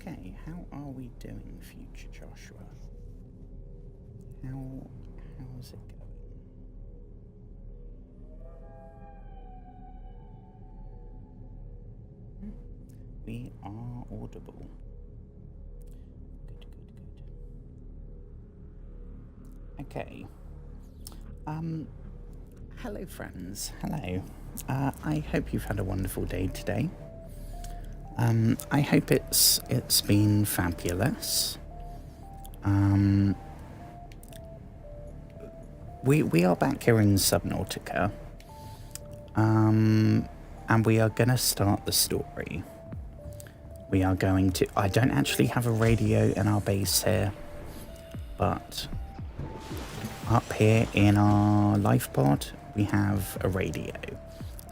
Okay, how are we doing, future Joshua? How's it going? We are audible. Good. Okay. Hello friends. Hello. I hope you've had a wonderful day today. I hope it's been fabulous. We are back here in Subnautica. And we are gonna start the story. We are going to... I don't actually have a radio in our base here, but up here in our life pod, we have a radio,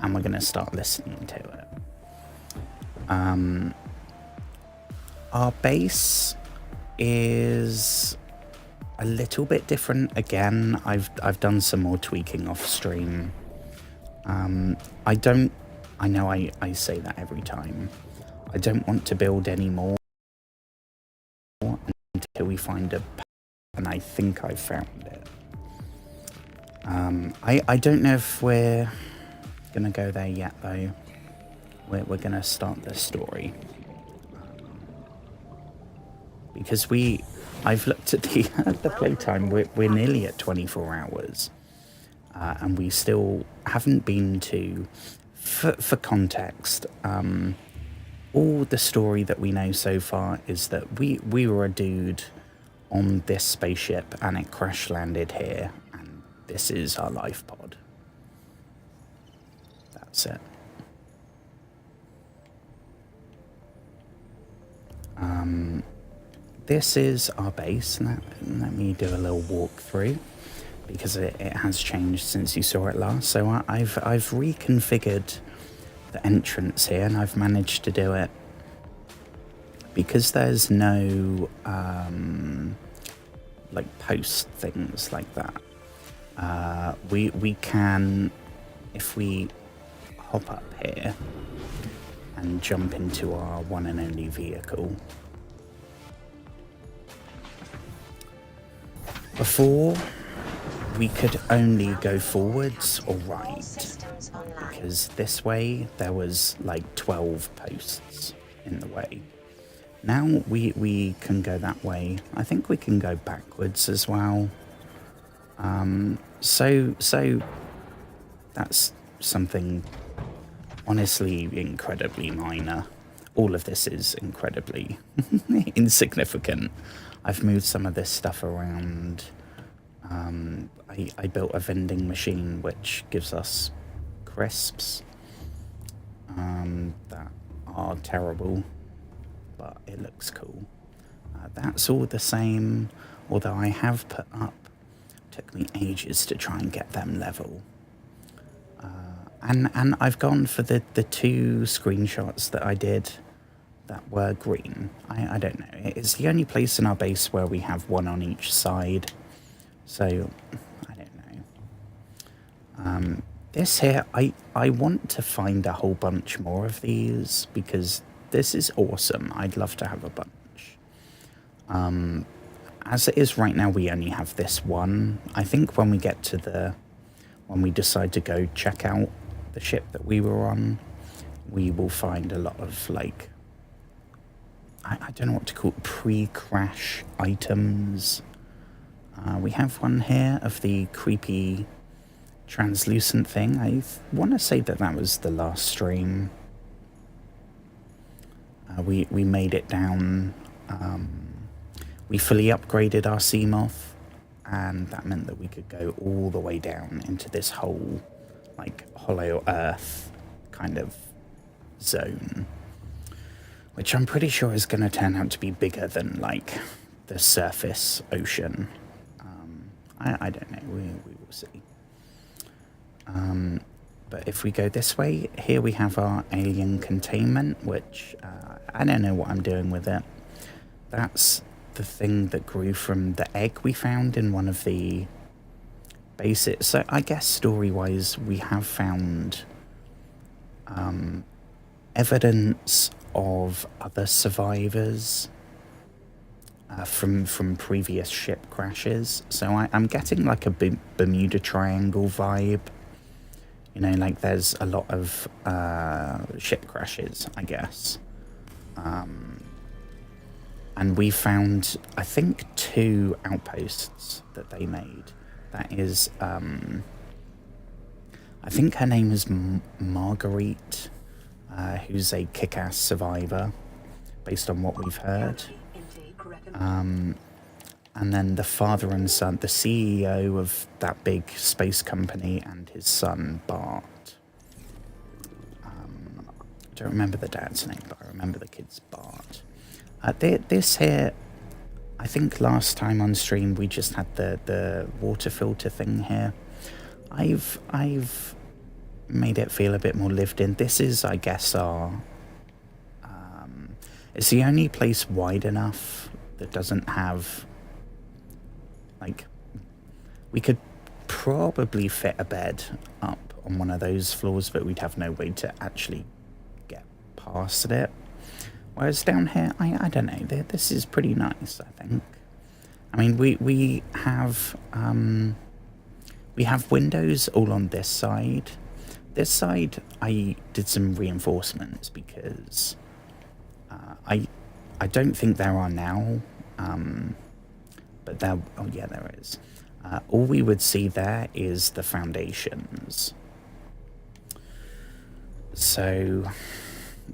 and we're gonna start listening to it. Our base is a little bit different. Again, I've done some more tweaking off stream. I know I say that every time. I don't want to build any more until we find a, and I think I found it. I don't know if we're gonna go there yet though. We're gonna start the story. Because I've looked at the playtime, we're nearly at 24 hours. And we still haven't been to, for context, all the story that we know so far is that we were a dude on this spaceship and it crash landed here, and this is our life pod. That's it. This is our base. Let me do a little walkthrough, because it has changed since you saw it last. So I've reconfigured the entrance here, and I've managed to do it because there's no like post things like that. We can, if we hop up here and jump into our one and only vehicle. Before, we could only go forwards or right, because this way there was like 12 posts in the way. Now we can go that way. I think we can go backwards as well. So that's something honestly incredibly minor. All of this is incredibly insignificant. I've moved some of this stuff around. I built a vending machine which gives us crisps that are terrible, but it looks cool. That's all the same, although I have put up, took me ages to try and get them level. And I've gone for the two screenshots that I did that were green. I don't know. It's the only place in our base where we have one on each side. So, I don't know. This here, I want to find a whole bunch more of these, because this is awesome. I'd love to have a bunch. As it is right now, we only have this one. I think when we get to when we decide to go check out the ship that we were on, we will find a lot of, like, I don't know what to call it, pre-crash items. We have one here of the creepy translucent thing. I want to say that was the last stream. We made it down. We fully upgraded our Seamoth, and that meant that we could go all the way down into this whole, like, hollow earth kind of zone, which I'm pretty sure is going to turn out to be bigger than, like, the surface ocean. I don't know, we will see. But if we go this way, here we have our alien containment, which I don't know what I'm doing with it. That's the thing that grew from the egg we found in one of the bases. So I guess story-wise, we have found evidence of other survivors from previous ship crashes. So I'm getting like a Bermuda Triangle vibe. You know, like there's a lot of ship crashes, I guess. And we found, I think, 2 outposts that they made. That is, I think her name is Marguerite, who's a kick-ass survivor, based on what we've heard. And then the father and son, the CEO of that big space company, and his son, Bart. I don't remember the dad's name, but I remember the kid's Bart. This here, I think last time on stream we just had the water filter thing here. I've made it feel a bit more lived in. This is, I guess, our... it's the only place wide enough that doesn't have... Like, we could probably fit a bed up on one of those floors, but we'd have no way to actually get past it. Whereas down here, I don't know, this is pretty nice, I think. I mean, we have windows all on this side. This side, I did some reinforcements because I don't think there are now, but there, oh yeah, there is. All we would see there is the foundations. So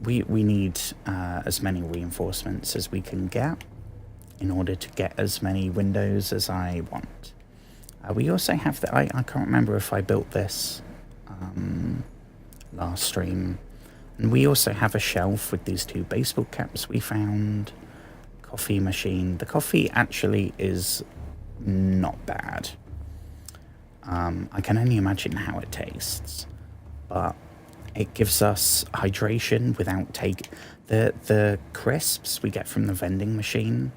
we need as many reinforcements as we can get in order to get as many windows as I want. We also have the, I can't remember if I built this last stream. And we also have a shelf with these 2 baseball caps we found. Coffee machine. The coffee actually is not bad. I can only imagine how it tastes, but it gives us hydration without the crisps we get from the vending machine.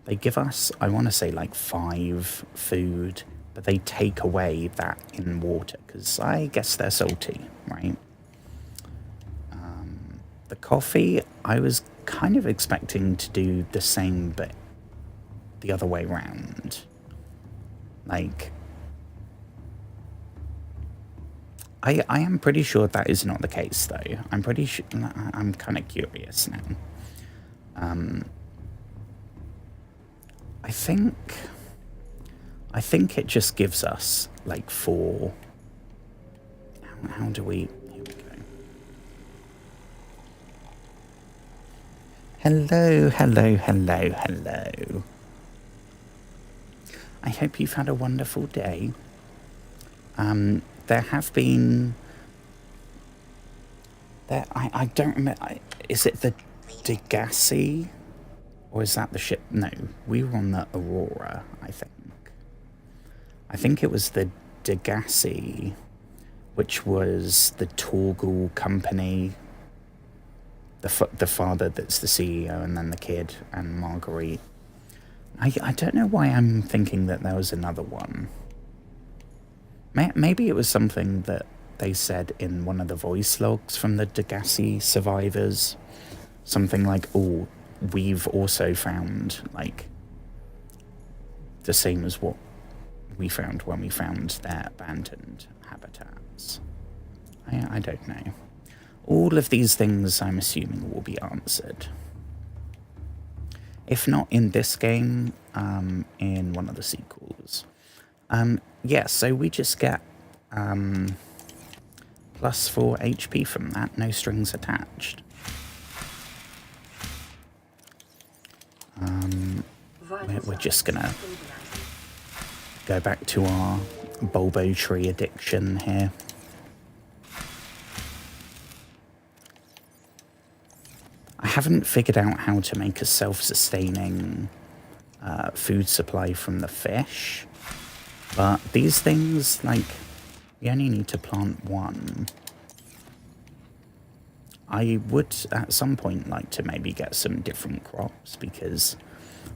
They give us, I want to say, like 5 food, but they take away that in water because I guess they're salty, right? The coffee, I was kind of expecting to do the same, but the other way around. Like, I am pretty sure that is not the case, though. I'm pretty sure, I'm kind of curious now. I think it just gives us, like, 4... How do we... Here we go. Hello, hello, hello, hello. I hope you've had a wonderful day. There have been... I don't remember... Is it the Degassi? Or is that the ship? No, we were on the Aurora, I think. I think it was the Degassi, which was the Torgal company. The father that's the CEO, and then the kid, and Marguerite. I don't know why I'm thinking that there was another one. Maybe it was something that they said in one of the voice logs from the Degassi survivors. Something like, oh, we've also found, like, the same as what we found when we found their abandoned habitats. I don't know. All of these things, I'm assuming, will be answered. If not in this game, in one of the sequels. Yeah, so we just get plus 4 HP from that, no strings attached. We're just gonna go back to our bulbo tree addiction here. I haven't figured out how to make a self-sustaining food supply from the fish, but these things, like, you only need to plant 1. I would at some point like to maybe get some different crops, because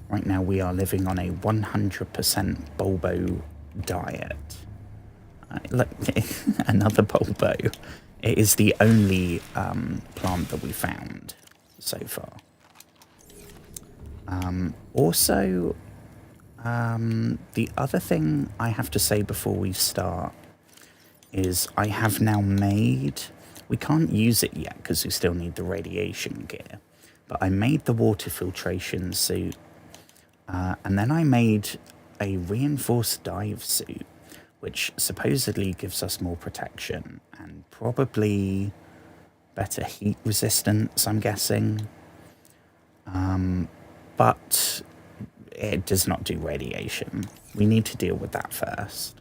right now we are living on a 100% bulbo diet. Look, another bulbo. It is the only plant that we found. so far. Also, the other thing I have to say before we start is I have now made... We can't use it yet because we still need the radiation gear. But I made the water filtration suit. And then I made a reinforced dive suit, which supposedly gives us more protection and probably better heat resistance, I'm guessing. But it does not do radiation. We need to deal with that first.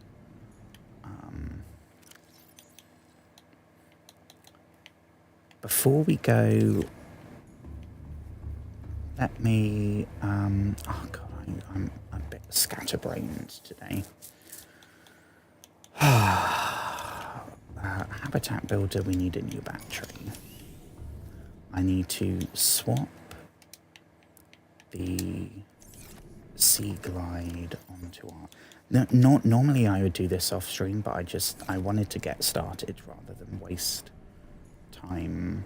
Before we go, let me... oh god, I'm a bit scatterbrained today. Habitat builder, we need a new battery. I need to swap the Sea Glide onto our... No, not normally I would do this off stream, but I wanted to get started rather than waste time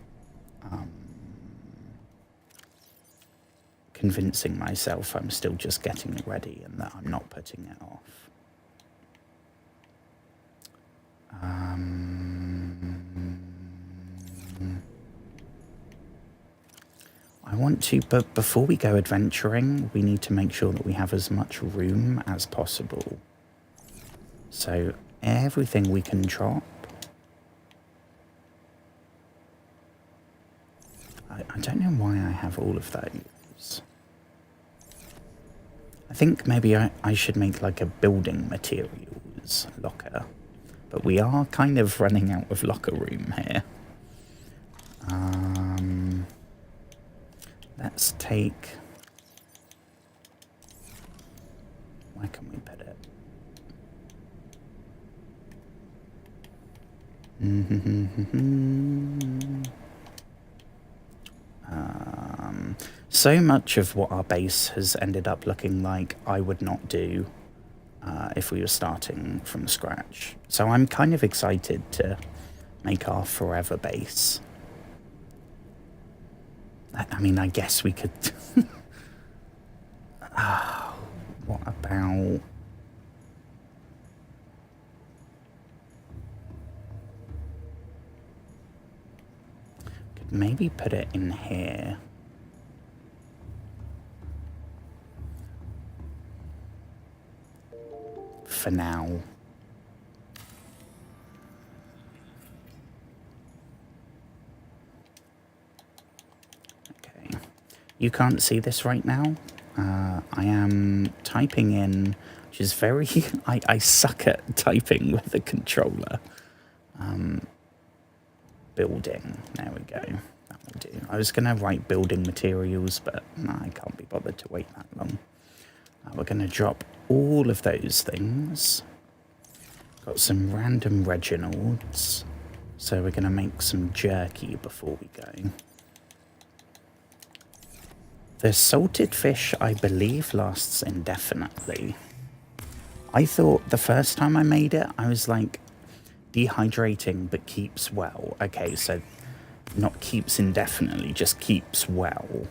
convincing myself I'm still just getting it ready and that I'm not putting it off. I want to, but before we go adventuring, we need to make sure that we have as much room as possible. So everything we can drop. I don't know why I have all of those. I think maybe I should make like a building materials locker. But we are kind of running out of locker room here. Let's take... Where can we put it? So much of what our base has ended up looking like I would not do if we were starting from scratch. So I'm kind of excited to make our forever base. I mean, I guess we could... what about... Could maybe put it in here. For now. Okay. You can't see this right now. I am typing in, which is very... I suck at typing with the controller. Building. There we go. That will do. I was going to write building materials, but no, I can't be bothered to wait that long. We're going to drop all of those things. Got some random Reginalds. So we're going to make some jerky before we go. The salted fish, I believe, lasts indefinitely. I thought the first time I made it, I was like, dehydrating but keeps well. Okay, so not keeps indefinitely, just keeps well.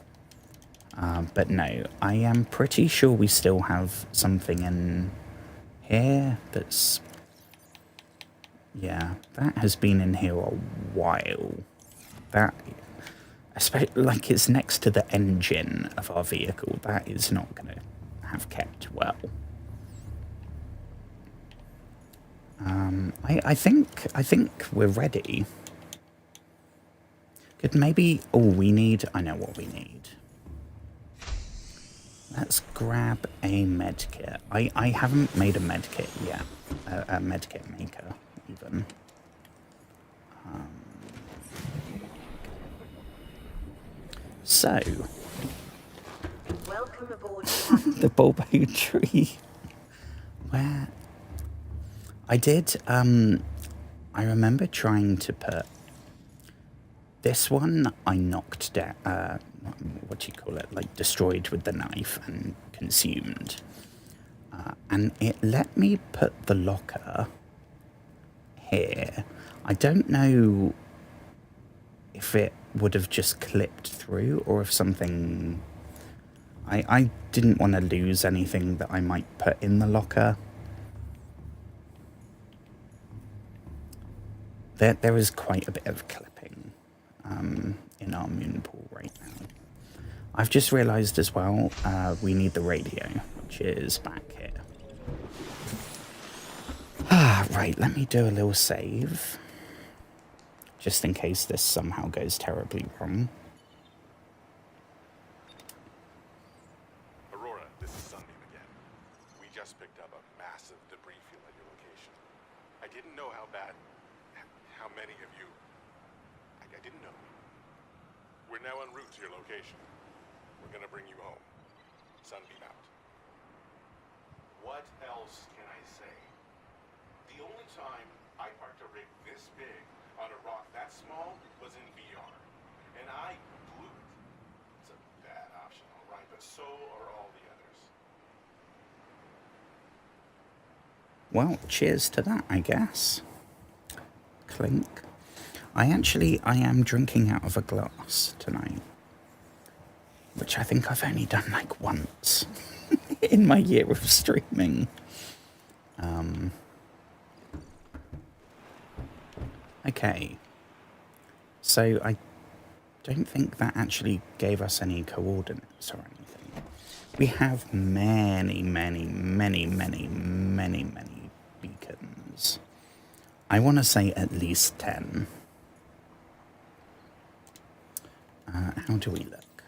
But no, I am pretty sure we still have something in here that's... Yeah, that has been in here a while. That... Especially, like, it's next to the engine of our vehicle. That is not going to have kept well. I think we're ready. Could maybe... Oh, we need... I know what we need. Let's grab a medkit. I haven't made a medkit yet. A medkit maker, even. So... Welcome aboard the bulbo tree. Where... I did, I remember trying to put... This one I knocked down, what do you call it, like destroyed with the knife and consumed. And it let me put the locker here. I don't know if it would have just clipped through, or if something... I didn't want to lose anything that I might put in the locker. There is quite a bit of clipping in our moon pool right now. I've just realised as well, we need the radio, which is back here. Right, let me do a little save, just in case this somehow goes terribly wrong. Aurora, this is Sunbeam again. We just picked up a massive debris field at your location. I didn't know how bad, how many of you... I didn't know. We're now en route to your location. We're gonna bring you home. Sunbeam out. What else can I say? The only time I parked a rig this big on a rock that small was in VR. And I blew it. It's a bad option, alright, but so are all the others. Well, cheers to that, I guess. Clink. I am drinking out of a glass tonight, which I think I've only done like once in my year of streaming. Okay, so I don't think that actually gave us any coordinates or anything. We have many beacons. I want to say at least 10. How do we look?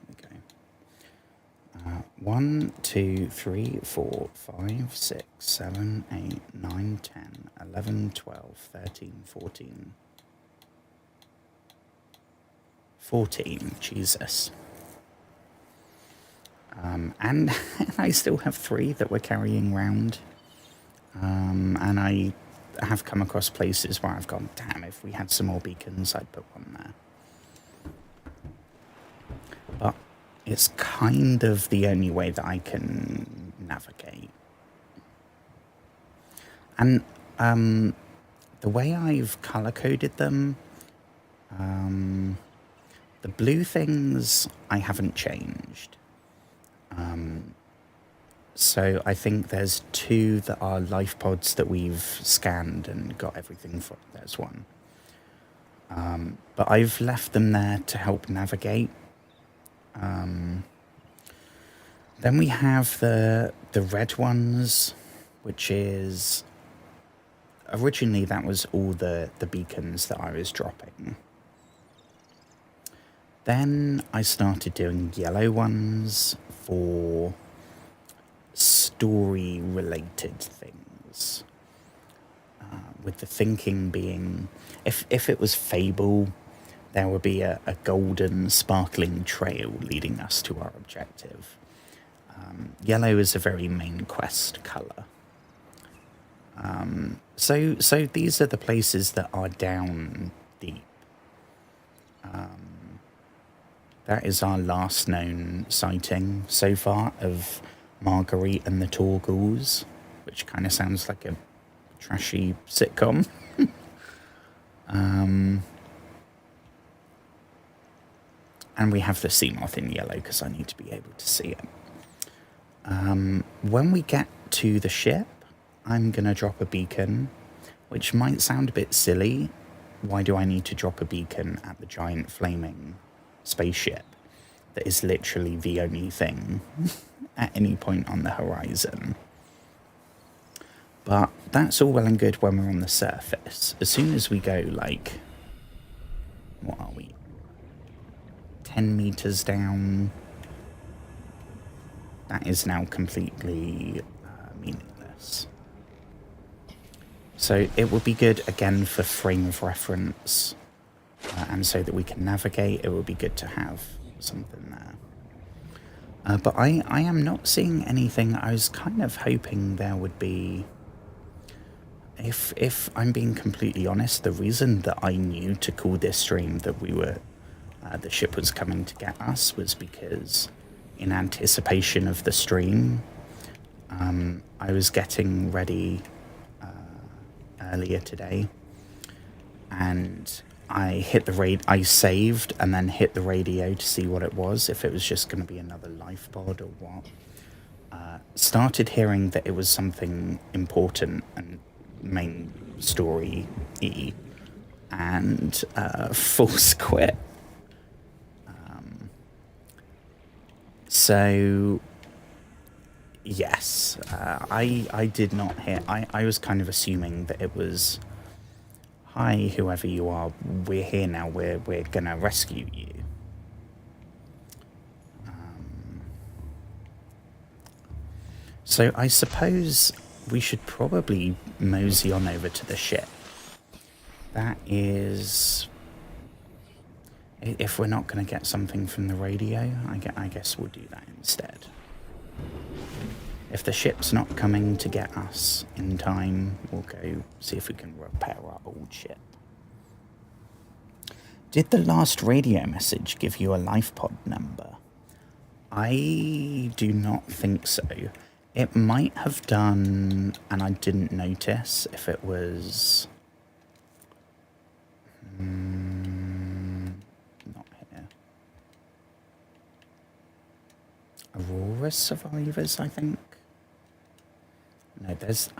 Here we go. 1, 2, 3, 4, 5, 6, 7, 8, 9, 10, 11, 12, 13, 14. 14, Jesus. And I still have 3 that we're carrying around. And I have come across places where I've gone, damn, if we had some more beacons, I'd put one there. But it's kind of the only way that I can navigate. And the way I've color-coded them, the blue things I haven't changed. So I think there's 2 that are life pods that we've scanned and got everything for. There's 1. But I've left them there to help navigate. Then we have the red ones, which is... Originally that was all the beacons that I was dropping. Then I started doing yellow ones for story-related things. With the thinking being, if it was Fable, there would be a golden, sparkling trail leading us to our objective. Yellow is a very main quest colour. So these are the places that are down deep. That is our last known sighting so far of Marguerite and the Torgals, which kind of sounds like a trashy sitcom. And we have the Seamoth in yellow because I need to be able to see it. When we get to the ship, I'm going to drop a beacon, which might sound a bit silly. Why do I need to drop a beacon at the giant flaming spaceship that is literally the only thing at any point on the horizon? But that's all well and good when we're on the surface. As soon as we go, like, what are we, 10 meters down, that is now completely meaningless. So it would be good, again, for frame of reference, and so that we can navigate, it would be good to have something there. But I am not seeing anything. I was kind of hoping there would be... If I'm being completely honest, the reason that I knew to call this stream that we were... the ship was coming to get us was because in anticipation of the stream, I was getting ready earlier today, and I saved and then hit the radio to see what it was, if it was just going to be another life pod or what. Started hearing that it was something important and main story-y, and force quit. So yes, I did not hear. I was kind of assuming that it was, hi, whoever you are, we're here now, we're gonna rescue you. So I suppose we should probably mosey on over to the ship. That is, if we're not going to get something from the radio, I guess we'll do that instead. If the ship's not coming to get us in time, we'll go see if we can repair our old ship. Did the last radio message give you a life pod number? I do not think so. It might have done, and I didn't notice if it was... not here. Aurora survivors, I think. No, there's...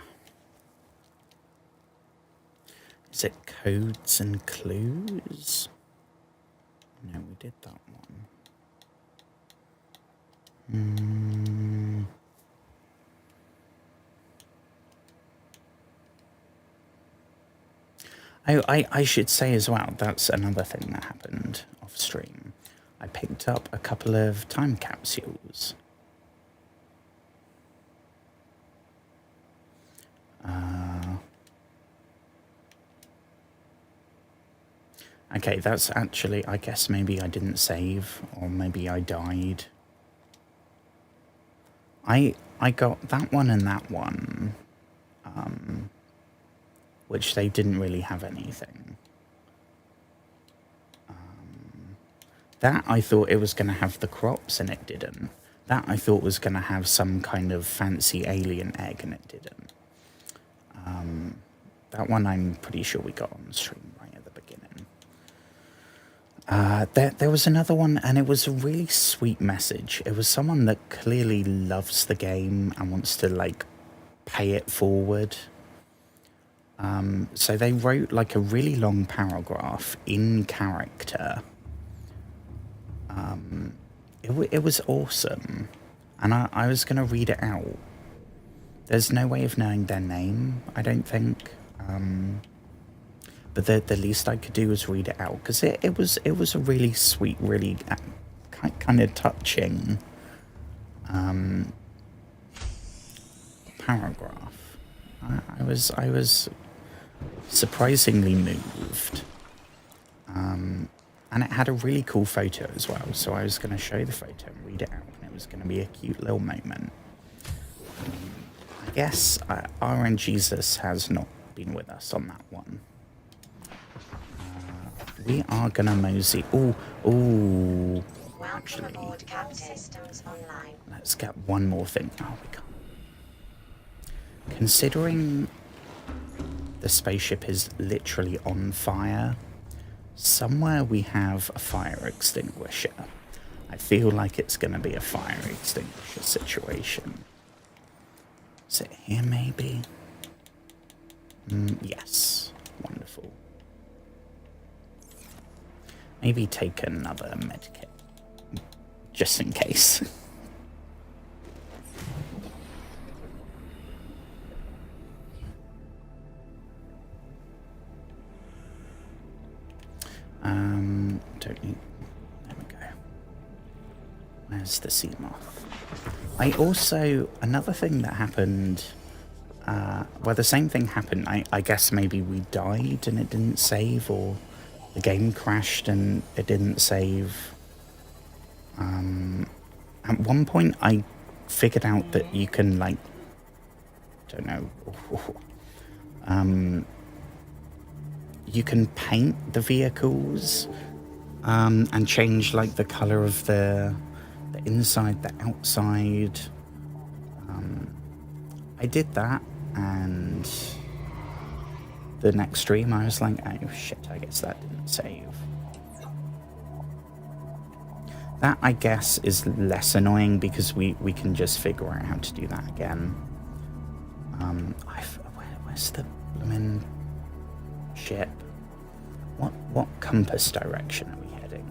Is it codes and clues? No, we did that one. Oh, I should say as well, that's another thing that happened off stream. I picked up a couple of time capsules. Okay, that's actually, I guess maybe I didn't save, or maybe I died. I got that one and that one, which they didn't really have anything. That I thought it was going to have the crops and it didn't. That I thought was going to have some kind of fancy alien egg and it didn't. That one I'm pretty sure we got on stream right at the beginning. There was another one, and it was a really sweet message. It was someone that clearly loves the game and wants to, like, pay it forward. So they wrote, like, a really long paragraph in character. It was awesome. And I was going to read it out. There's no way of knowing their name, I don't think. But the least I could do was read it out, because it was a really sweet, really kind of touching paragraph. I was surprisingly moved, and it had a really cool photo as well. So I was going to show the photo and read it out, and it was going to be a cute little moment. I guess RNGesus has not been with us on that one. We are gonna mosey. Ooh. Actually, let's get one more thing. Oh, we can't. Considering the spaceship is literally on fire, somewhere we have a fire extinguisher. I feel like it's gonna be a fire extinguisher situation. Is it here, maybe? Yes. Wonderful. Maybe take another medkit, just in case. Don't need... There we go. Where's the sea moth? I also... Another thing that happened... well, the same thing happened. I guess maybe we died and it didn't save, or the game crashed and it didn't save. At one point, I figured out that you can, like... don't know... you can paint the vehicles and change, like, the colour of the inside, the outside. I did that, and the next stream, I was like, oh shit, I guess that didn't save. That, I guess, is less annoying because we can just figure out how to do that again. Where's the blooming ship? What compass direction are we heading?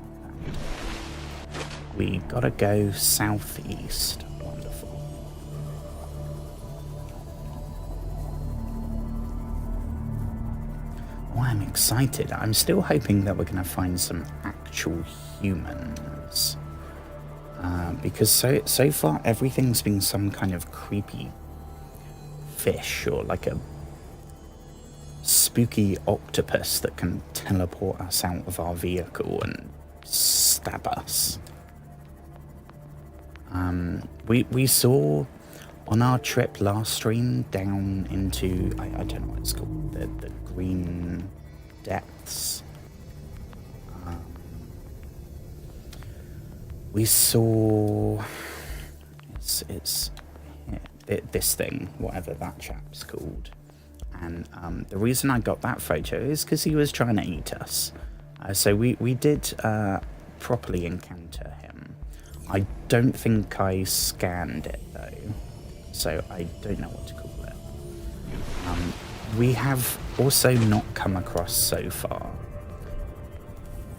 We gotta go southeast. Wonderful. Oh, I'm excited. I'm still hoping that we're gonna find some actual humans. Because so far everything's been some kind of creepy fish or like a spooky octopus that can teleport us out of our vehicle and stab us. We saw on our trip last stream down into, I don't know what it's called, the green depths. We saw it's this thing, whatever that chap's called. And the reason I got that photo is because he was trying to eat us. So we did properly encounter him. I don't think I scanned it though, so I don't know what to call it. We have also not come across so far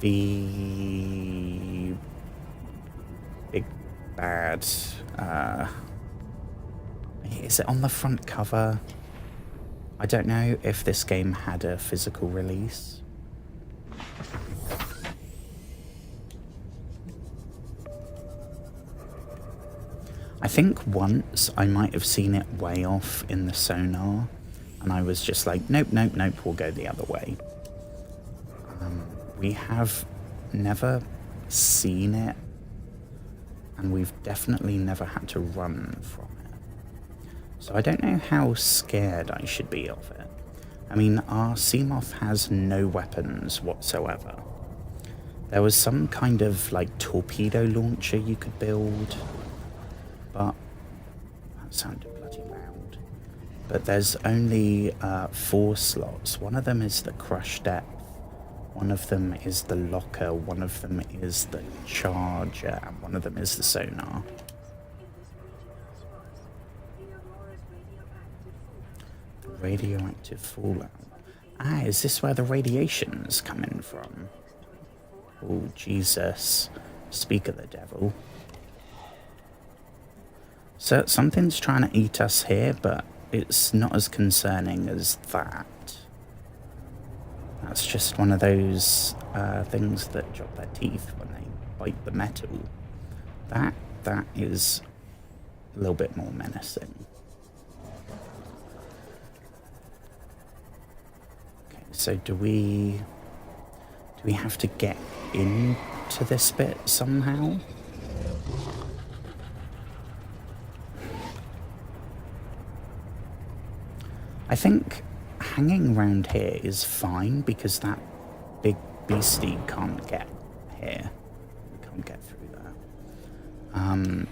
the big bad. Is it on the front cover? I don't know if this game had a physical release. I think once I might have seen it way off in the sonar, and I was just like, nope, nope, nope, we'll go the other way. We have never seen it, and we've definitely never had to run from it. So I don't know how scared I should be of it. I mean, our Seamoth has no weapons whatsoever. There was some kind of like torpedo launcher you could build, but that sounded bloody loud. But there's only 4 slots. One of them is the crush depth, one of them is the locker, one of them is the charger, and one of them is the sonar. Radioactive fallout. Ah, is this where the radiation's coming from? Oh, Jesus. Speak of the devil. So something's trying to eat us here, but it's not as concerning as that. That's just one of those things that drop their teeth when they bite the metal. That is a little bit more menacing. So do we have to get into this bit somehow? I think hanging around here is fine because that big beastie can't get here. We can't get through there.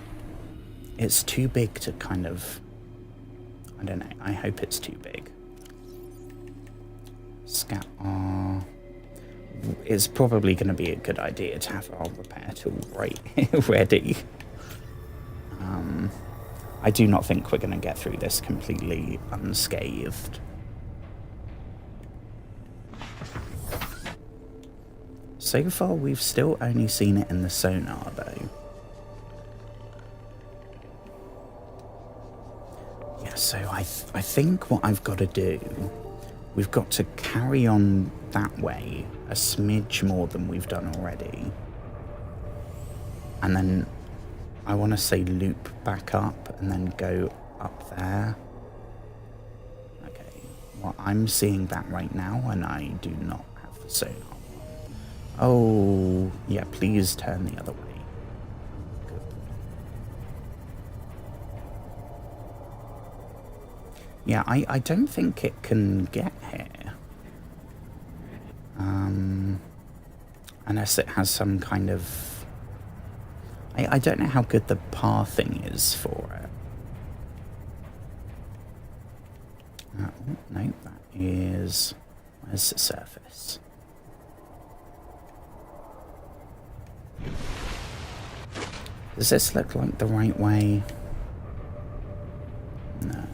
It's too big to kind of... I don't know. I hope it's too big. Scat R. It's probably going to be a good idea to have our repair tool right ready. I do not think we're going to get through this completely unscathed. So far, we've still only seen it in the sonar, though. Yeah, so I think what I've got to do... We've got to carry on that way a smidge more than we've done already. And then I want to say loop back up and then go up there. Okay, well, I'm seeing that right now and I do not have the sonar. Oh, yeah, please turn the other way. Good. Yeah, I don't think it can get here. Unless it has some kind of... I don't know how good the pathing is for it. Oh, no, that is... Where's the surface? Does this look like the right way? No.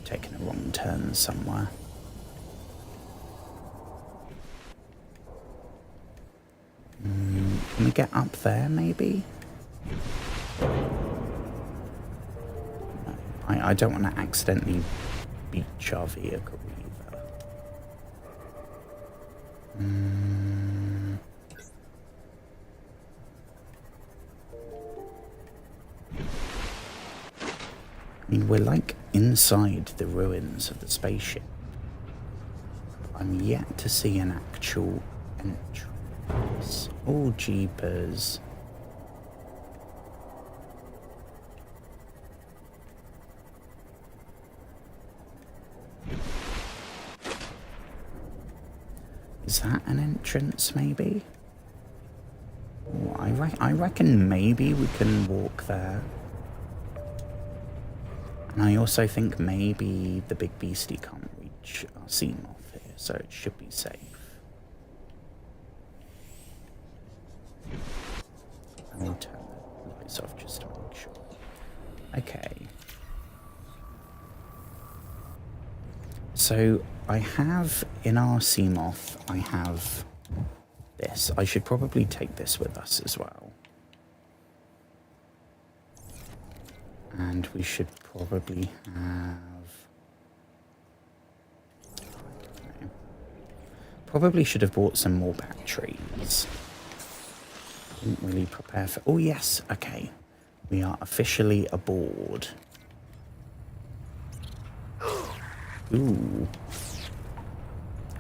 Taking a wrong turn somewhere. Can we get up there, maybe? No, I don't want to accidentally beach our vehicle either. I mean, we're like inside the ruins of the spaceship. I'm yet to see an actual entrance. Oh, jeepers. Is that an entrance, maybe? Oh, I reckon maybe we can walk there. And I also think maybe the big beastie can't reach our Seamoth here, so it should be safe. Let me turn the lights off just to make sure. Okay. So I have, in our Seamoth, I have this. I should probably take this with us as well. And we should probably have... I don't know. Probably should have bought some more batteries. Didn't really prepare for... Oh, yes. Okay. We are officially aboard. Ooh.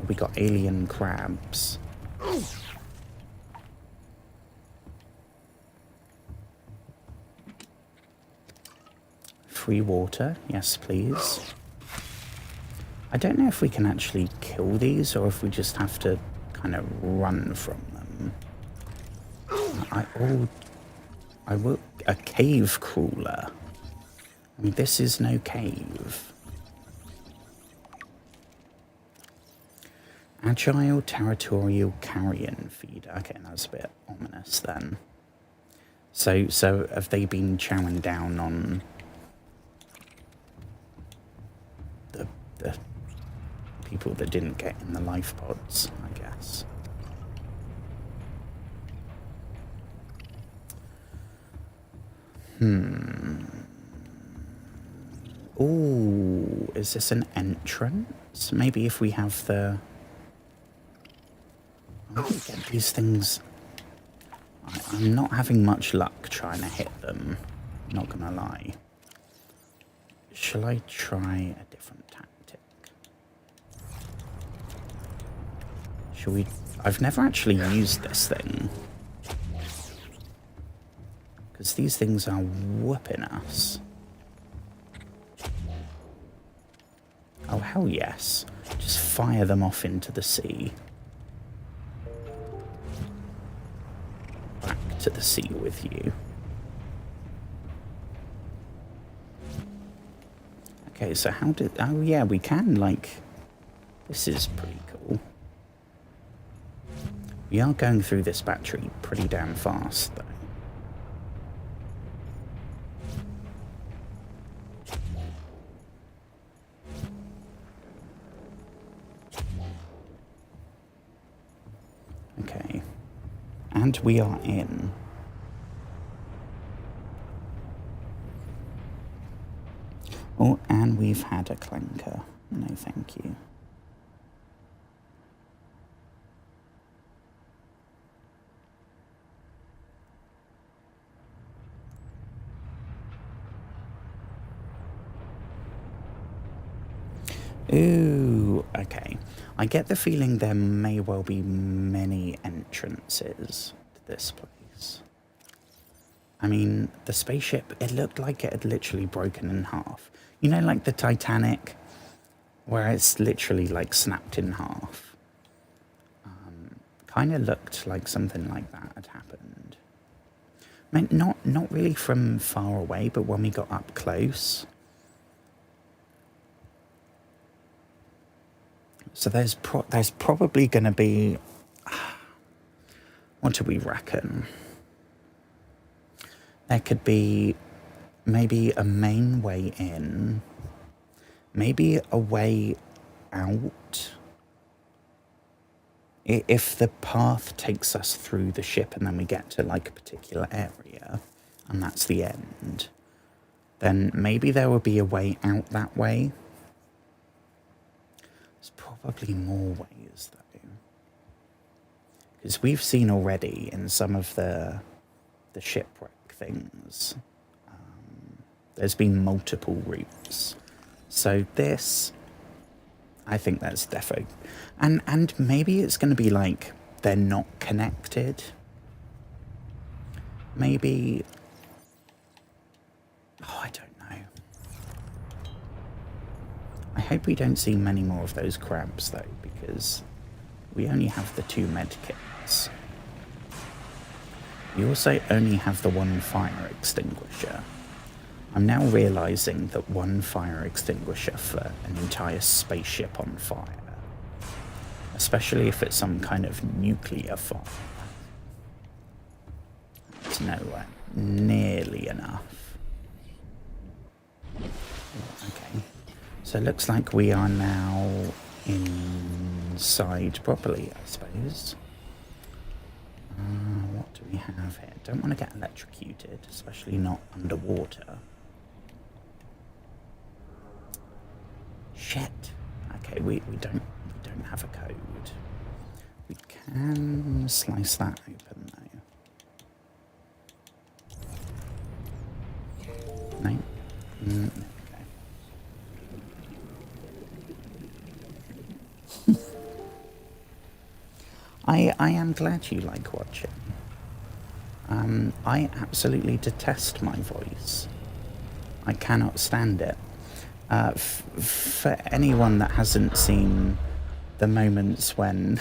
We got alien crabs. Free water, yes please. I don't know if we can actually kill these or if we just have to kind of run from them. I will... A cave crawler. I mean, this is no cave. Agile territorial carrion feeder. Okay, that's a bit ominous then. So have they been chowing down on the people that didn't get in the life pods, I guess? Ooh, is this an entrance? Maybe if we have the... I want to get these things... I'm not having much luck trying to hit them, not gonna lie. Shall I try a different tactic? Shall we... I've never actually used this thing. Because these things are whooping us. Oh, hell yes. Just fire them off into the sea. Back to the sea with you. Okay, so how did... Oh, yeah, we can, like... This is pretty cool. We are going through this battery pretty damn fast, though. Okay. And we are in. Oh, and we've had a clanker. No, thank you. Ooh, okay. I get the feeling there may well be many entrances to this place. I mean, the spaceship, it looked like it had literally broken in half. You know, like the Titanic, where it's literally like snapped in half. Kind of looked like something like that had happened. I mean, not really from far away, but when we got up close. So there's probably going to be, what do we reckon? There could be maybe a main way in, maybe a way out. If the path takes us through the ship and then we get to like a particular area and that's the end, then maybe there will be a way out that way. There's probably more ways though. Because we've seen already in some of the shipwreck things, there's been multiple routes. So this, I think that's defo. And maybe it's going to be like they're not connected. Maybe, oh, I don't know. I hope we don't see many more of those crabs though, because we only have the 2 medkits. We also only have the 1 fire extinguisher. I'm now realising that 1 fire extinguisher for an entire spaceship on fire, especially if it's some kind of nuclear fire, it's nowhere nearly enough. Okay, so it looks like we are now inside properly, I suppose. What do we have here? Don't want to get electrocuted, especially not underwater. Shit. Okay, we don't have a code. We can slice that open though. No. Okay. I am glad you like watching. I absolutely detest my voice. I cannot stand it. For anyone that hasn't seen the moments when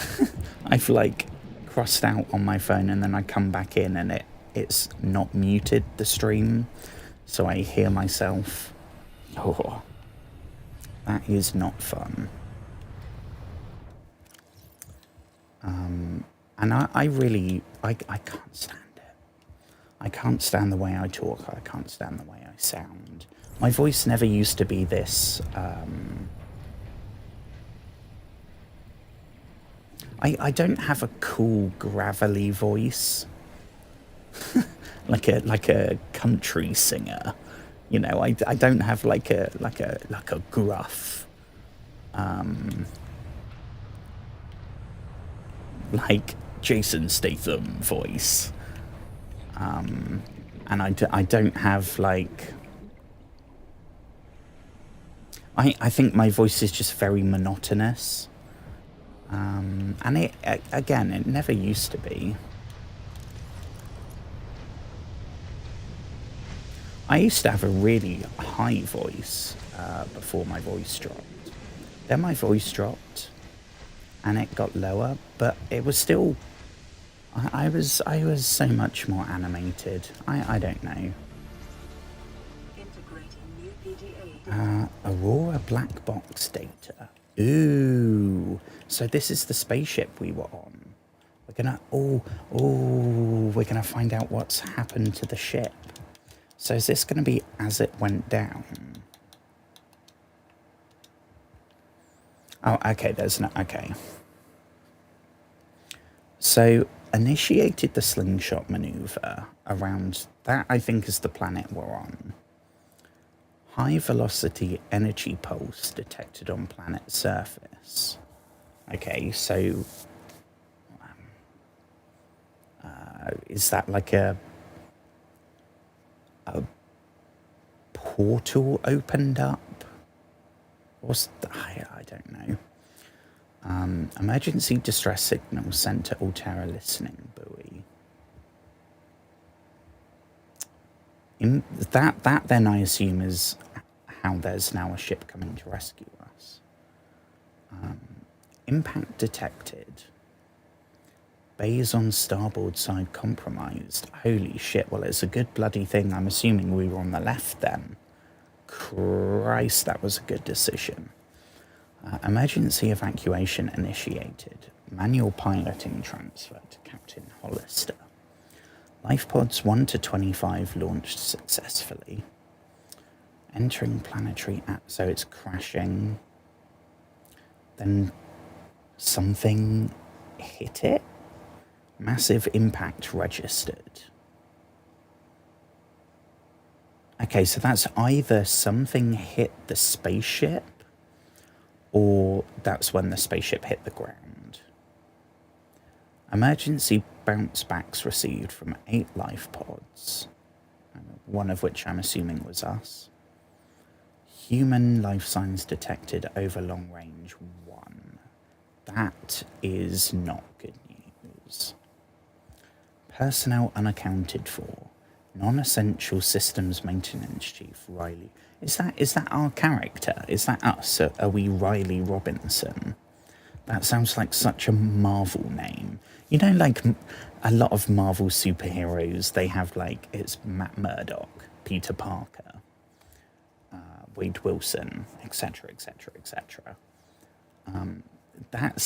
I've like crossed out on my phone and then I come back in and it's not muted the stream, so I hear myself. Oh, that is not fun. And I really can't stand it. I can't stand the way I talk. I can't stand the way I sound. My voice never used to be this. I don't have a cool gravelly voice, like a country singer. You know, I don't have like a gruff, like Jason Statham voice. And I don't have like. I think my voice is just very monotonous. And it never used to be. I used to have a really high voice before my voice dropped. Then my voice dropped and it got lower, but it was still, I was so much more animated. I don't know. Aurora black box data. Ooh, so this is the spaceship we were on. We're gonna, we're gonna find out what's happened to the ship. So is this gonna be as it went down? Oh, okay, there's no, okay. So initiated the slingshot maneuver around, that I think is the planet we're on. High velocity energy pulse detected on planet surface. Okay, so is that like a portal opened up? I don't know. Emergency distress signal sent to Altera listening buoy. That then I assume is how there's now a ship coming to rescue us. Impact detected. Bays on starboard side compromised. Holy shit, well it's a good bloody thing. I'm assuming we were on the left then. Christ, that was a good decision. Emergency evacuation initiated. Manual piloting transfer to Captain Hollister. Life pods 1 to 25 launched successfully. Entering planetary so it's crashing. Then something hit it. Massive impact registered. Okay, so that's either something hit the spaceship or that's when the spaceship hit the ground. Emergency bounce backs received from 8 life pods, one of which I'm assuming was us. Human life signs detected over long range 1. That is not good news. Personnel unaccounted for. Non-essential systems maintenance chief Riley. Is that our character? Is that us? Are we Riley Robinson? That sounds like such a Marvel name. You know, like a lot of Marvel superheroes, they have like, it's Matt Murdock, Peter Parker, Wade Wilson, etc., etc., etc. That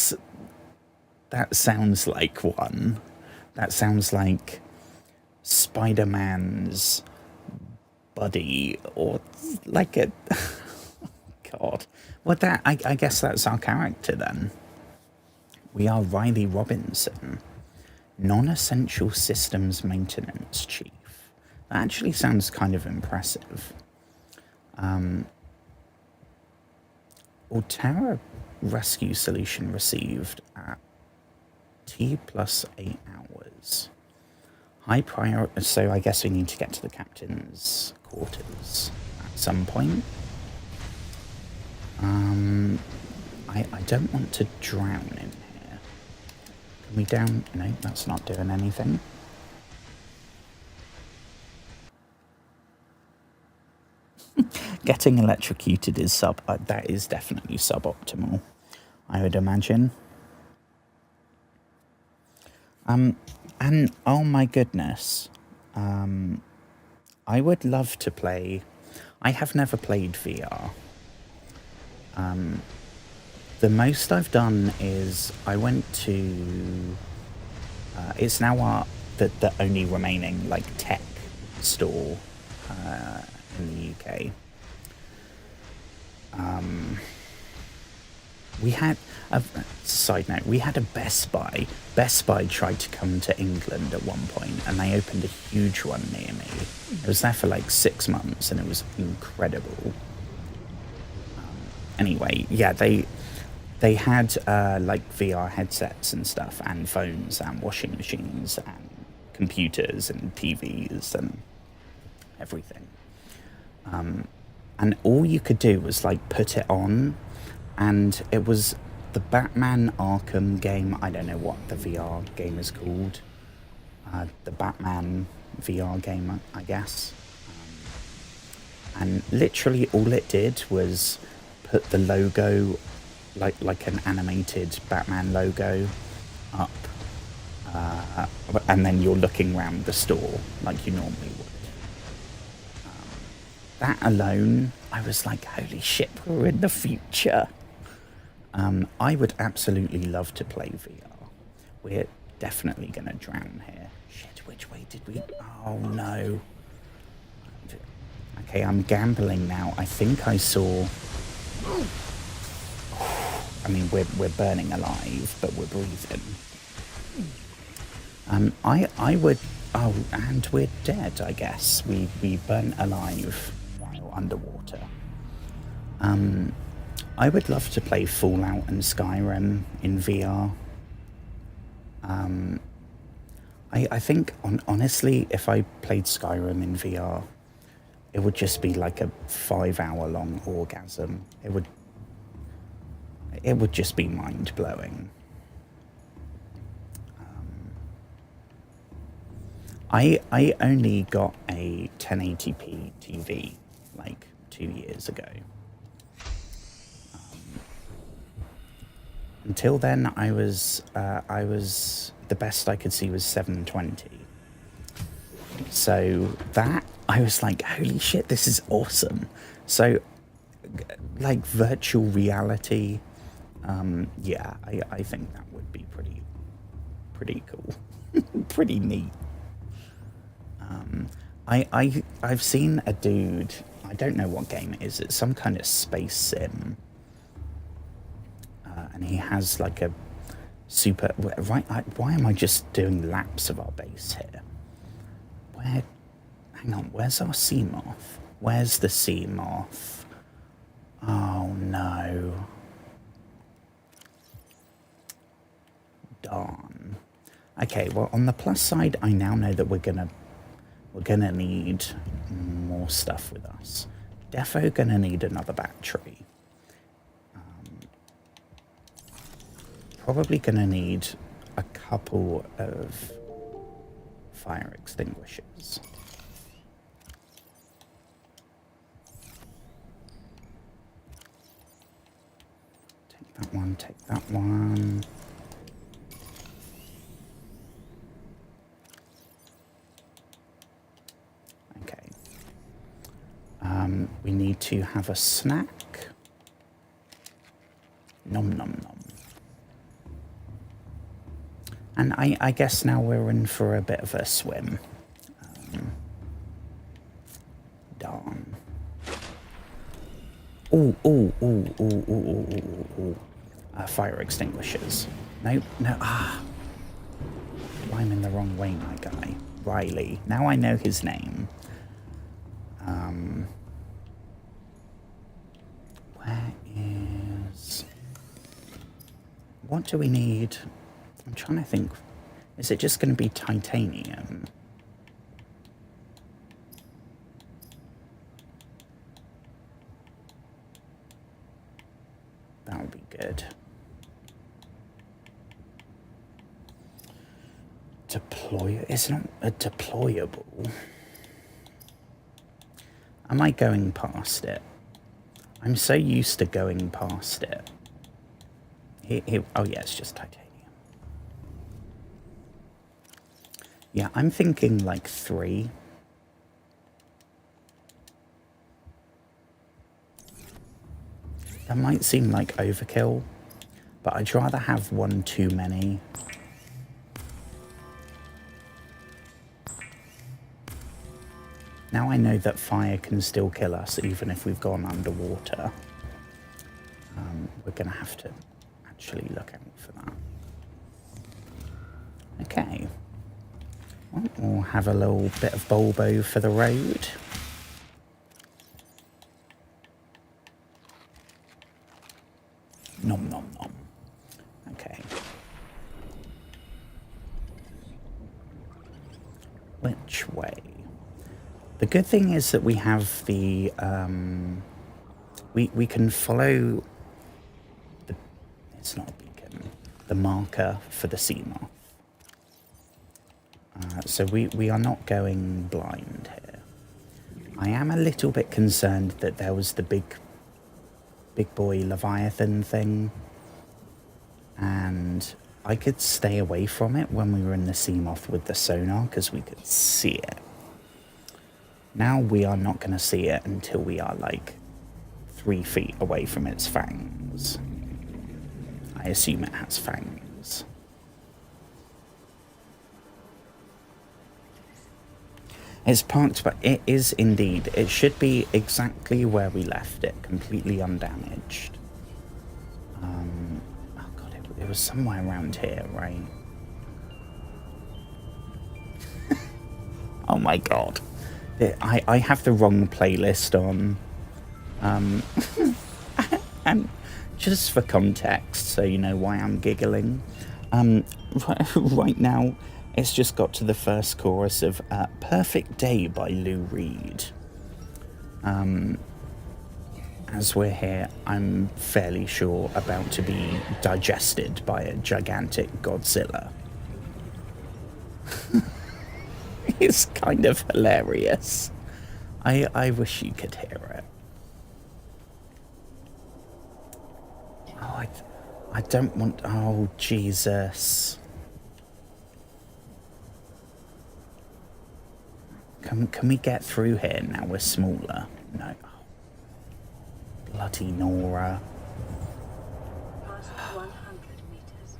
sounds like one. That sounds like Spider-Man's buddy, or like a God. Well, that I guess that's our character then. We are Riley Robinson, non-essential systems maintenance chief. That actually sounds kind of impressive. Altera rescue solution received at T plus 8 hours. High priority, so I guess we need to get to the captain's quarters at some point. I don't want to drown in here. Can we down? No, that's not doing anything. Getting electrocuted is that is definitely suboptimal, I would imagine. And oh my goodness, I would love to play. I have never played VR. The most I've done is I went to. It's now the only remaining like tech store in the UK. We had a side note. We had a Best Buy. Best Buy tried to come to England at one point, and they opened a huge one near me. I was there for like 6 months, and it was incredible. Anyway, yeah, they had like VR headsets and stuff, and phones, and washing machines, and computers, and TVs, and everything. And all you could do was like put it on, and it was the Batman Arkham game. I don't know what the VR game is called. The Batman VR game, I guess. And literally all it did was put the logo, like an animated Batman logo, up, and then you're looking around the store like you normally would. That alone, I was like, holy shit, we're in the future. I would absolutely love to play VR. We're definitely going to drown here. Shit, which way did we... Oh, no. Okay, I'm gambling now. I think I saw... I mean, we're burning alive, but we're breathing. I would... Oh, and we're dead, I guess. We burnt alive while underwater. I would love to play Fallout and Skyrim in VR. I think, honestly, if I played Skyrim in VR, it would just be like a 5-hour-long orgasm. It would just be mind-blowing. I only got a 1080p TV like 2 years ago. Until then, I was the best I could see was 720. So that I was like, holy shit, this is awesome. So like virtual reality. Yeah, I think that would be pretty cool, pretty neat. I've seen a dude. I don't know what game it is. It's some kind of space sim, and he has like a super. Right? Why am I just doing laps of our base here? Where? Hang on. Where's our sea moth? Where's the sea moth? Oh no. Darn. Okay, well, on the plus side, I now know that we're gonna need more stuff with us. Defo gonna need another battery. Probably gonna need a couple of fire extinguishers. Take that one, take that one. Okay. We need to have a snack. Nom nom nom. And I guess now we're in for a bit of a swim. Darn. Ooh. Fire extinguishers. No. I'm in the wrong way, my guy. Riley. Now I know his name. Where is... What do we need? I'm trying to think. Is it just going to be titanium? That would be good. It's not a deployable. Am I going past it? I'm so used to going past it. Oh yeah, it's just titanium. Yeah, I'm thinking like 3. That might seem like overkill, but I'd rather have 1 too many. Now I know that fire can still kill us even if we've gone underwater. We're going to have to actually look out for that. Okay. Well, we'll have a little bit of Bulbo for the road. Nom nom nom. Okay. Which way? The good thing is that we have the we can follow the, it's not a beacon, the marker for the sea moth. So we are not going blind here. I am a little bit concerned that there was the big boy Leviathan thing, and I could stay away from it when we were in the sea moth with the sonar because we could see it. Now we are not going to see it until we are like 3 feet away from its fangs. I assume it has fangs. It's parked, but it is indeed. It should be exactly where we left it, completely undamaged. Oh god, it was somewhere around here, right? Oh my god. I have the wrong playlist on. And just for context, so you know why I'm giggling, right now it's just got to the first chorus of Perfect Day by Lou Reed. As we're here, I'm fairly sure about to be digested by a gigantic Godzilla. It's kind of hilarious. I wish you could hear it. Oh, I don't want... Oh, Jesus. Can we get through here now we're smaller? No. Oh, Bloody Nora. Past 100 meters.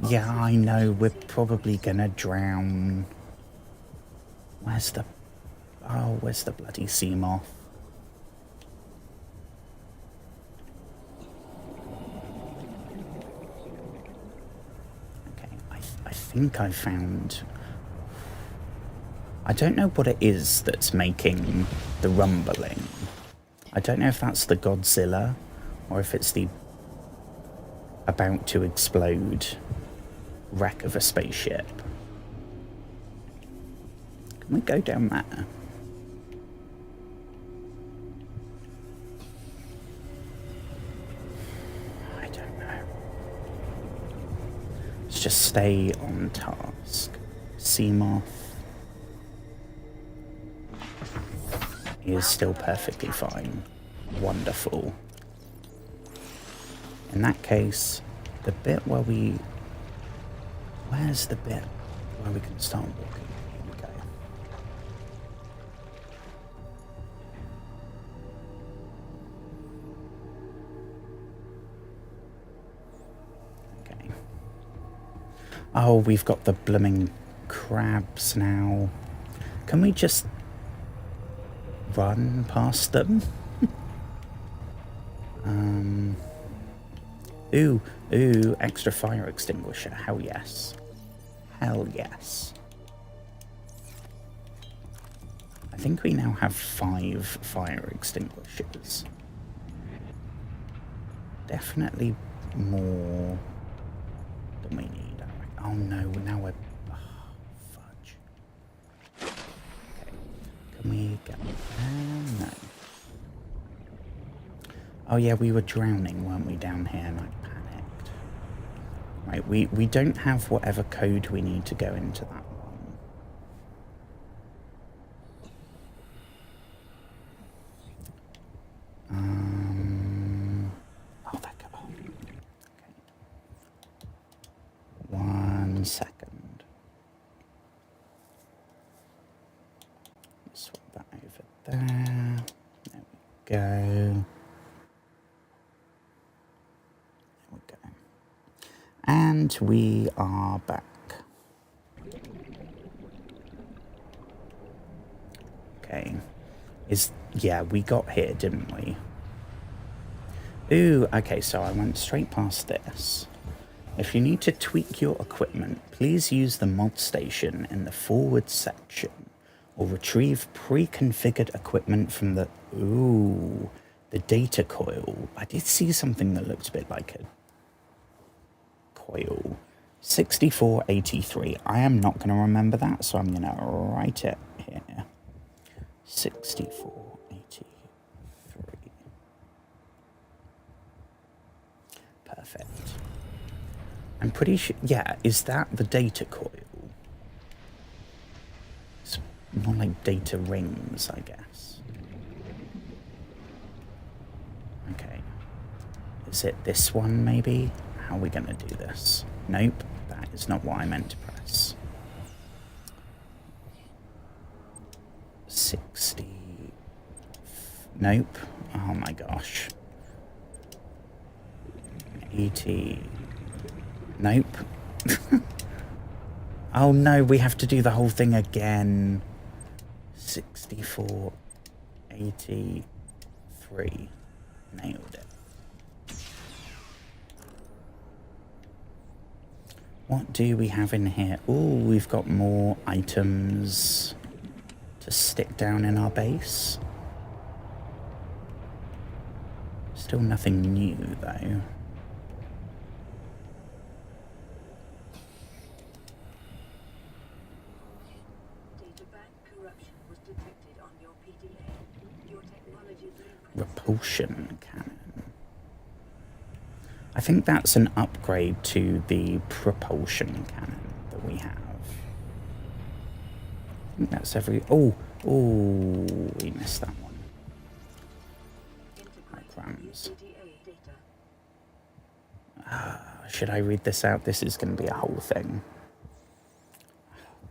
Yeah, I know, we're probably gonna drown. Where's the... Oh, where's the bloody sea moth? Okay, I think I found... I don't know what it is that's making the rumbling. I don't know if that's the Godzilla or if it's the about to explode wreck of a spaceship. Can we go down there? I don't know. Let's just stay on task. Sea moth is still perfectly fine. Wonderful. In that case, the bit where we... Where's the bit where we can start walking? Here we go. Okay. Oh, we've got the blooming crabs now. Can we just run past them? Ooh, extra fire extinguisher. Hell yes. Hell yes. I think we now have 5 fire extinguishers. Definitely more than we need. Oh no, now we're... Oh, fudge. Okay. Can we get there? No. Oh yeah, we were drowning, weren't we, down here, and I panicked. Right, we don't have whatever code we need to go into that one. Oh, that go. Okay. 1 second. Swap that over there. There we go. And we are back. Okay. Yeah, we got here, didn't we? Ooh, okay, so I went straight past this. If you need to tweak your equipment, please use the mod station in the forward section or retrieve pre-configured equipment from the... Ooh, the data coil. I did see something that looked a bit like a coil. 6483. I am not going to remember that, so I'm going to write it here. 6483. Perfect. I'm pretty sure... Yeah, is that the data coil? It's more like data rings, I guess. Okay. Is it this one, maybe? How are we going to do this? Nope, that is not what I meant to press. 60... Nope. Oh my gosh. 80... Nope. Oh no, we have to do the whole thing again. 64... 83... Nailed it. What do we have in here? Oh, we've got more items to stick down in our base. Still nothing new, though. Data bank corruption was detected on your PDA. Your technology blueprint. Repulsion cannon. I think that's an upgrade to the propulsion cannon that we have. I think that's every... Oh, we missed that one. Crumbs. Should I read this out? This is going to be a whole thing.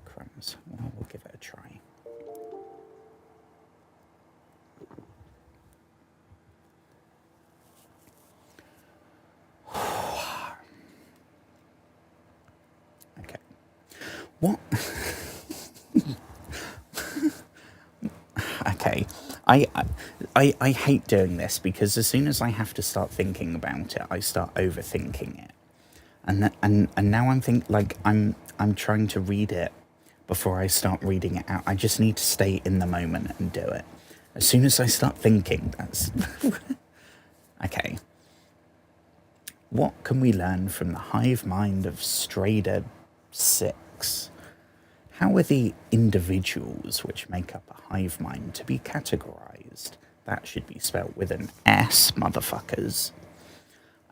Crumbs. Well, we'll give it a try. What? Okay. I hate doing this because as soon as I have to start thinking about it, I start overthinking it. And now I'm trying to read it before I start reading it out. I just need to stay in the moment and do it. As soon as I start thinking, that's okay. What can we learn from the hive mind of Strada 6? How are the individuals which make up a hive mind to be categorized? That should be spelt with an S, motherfuckers.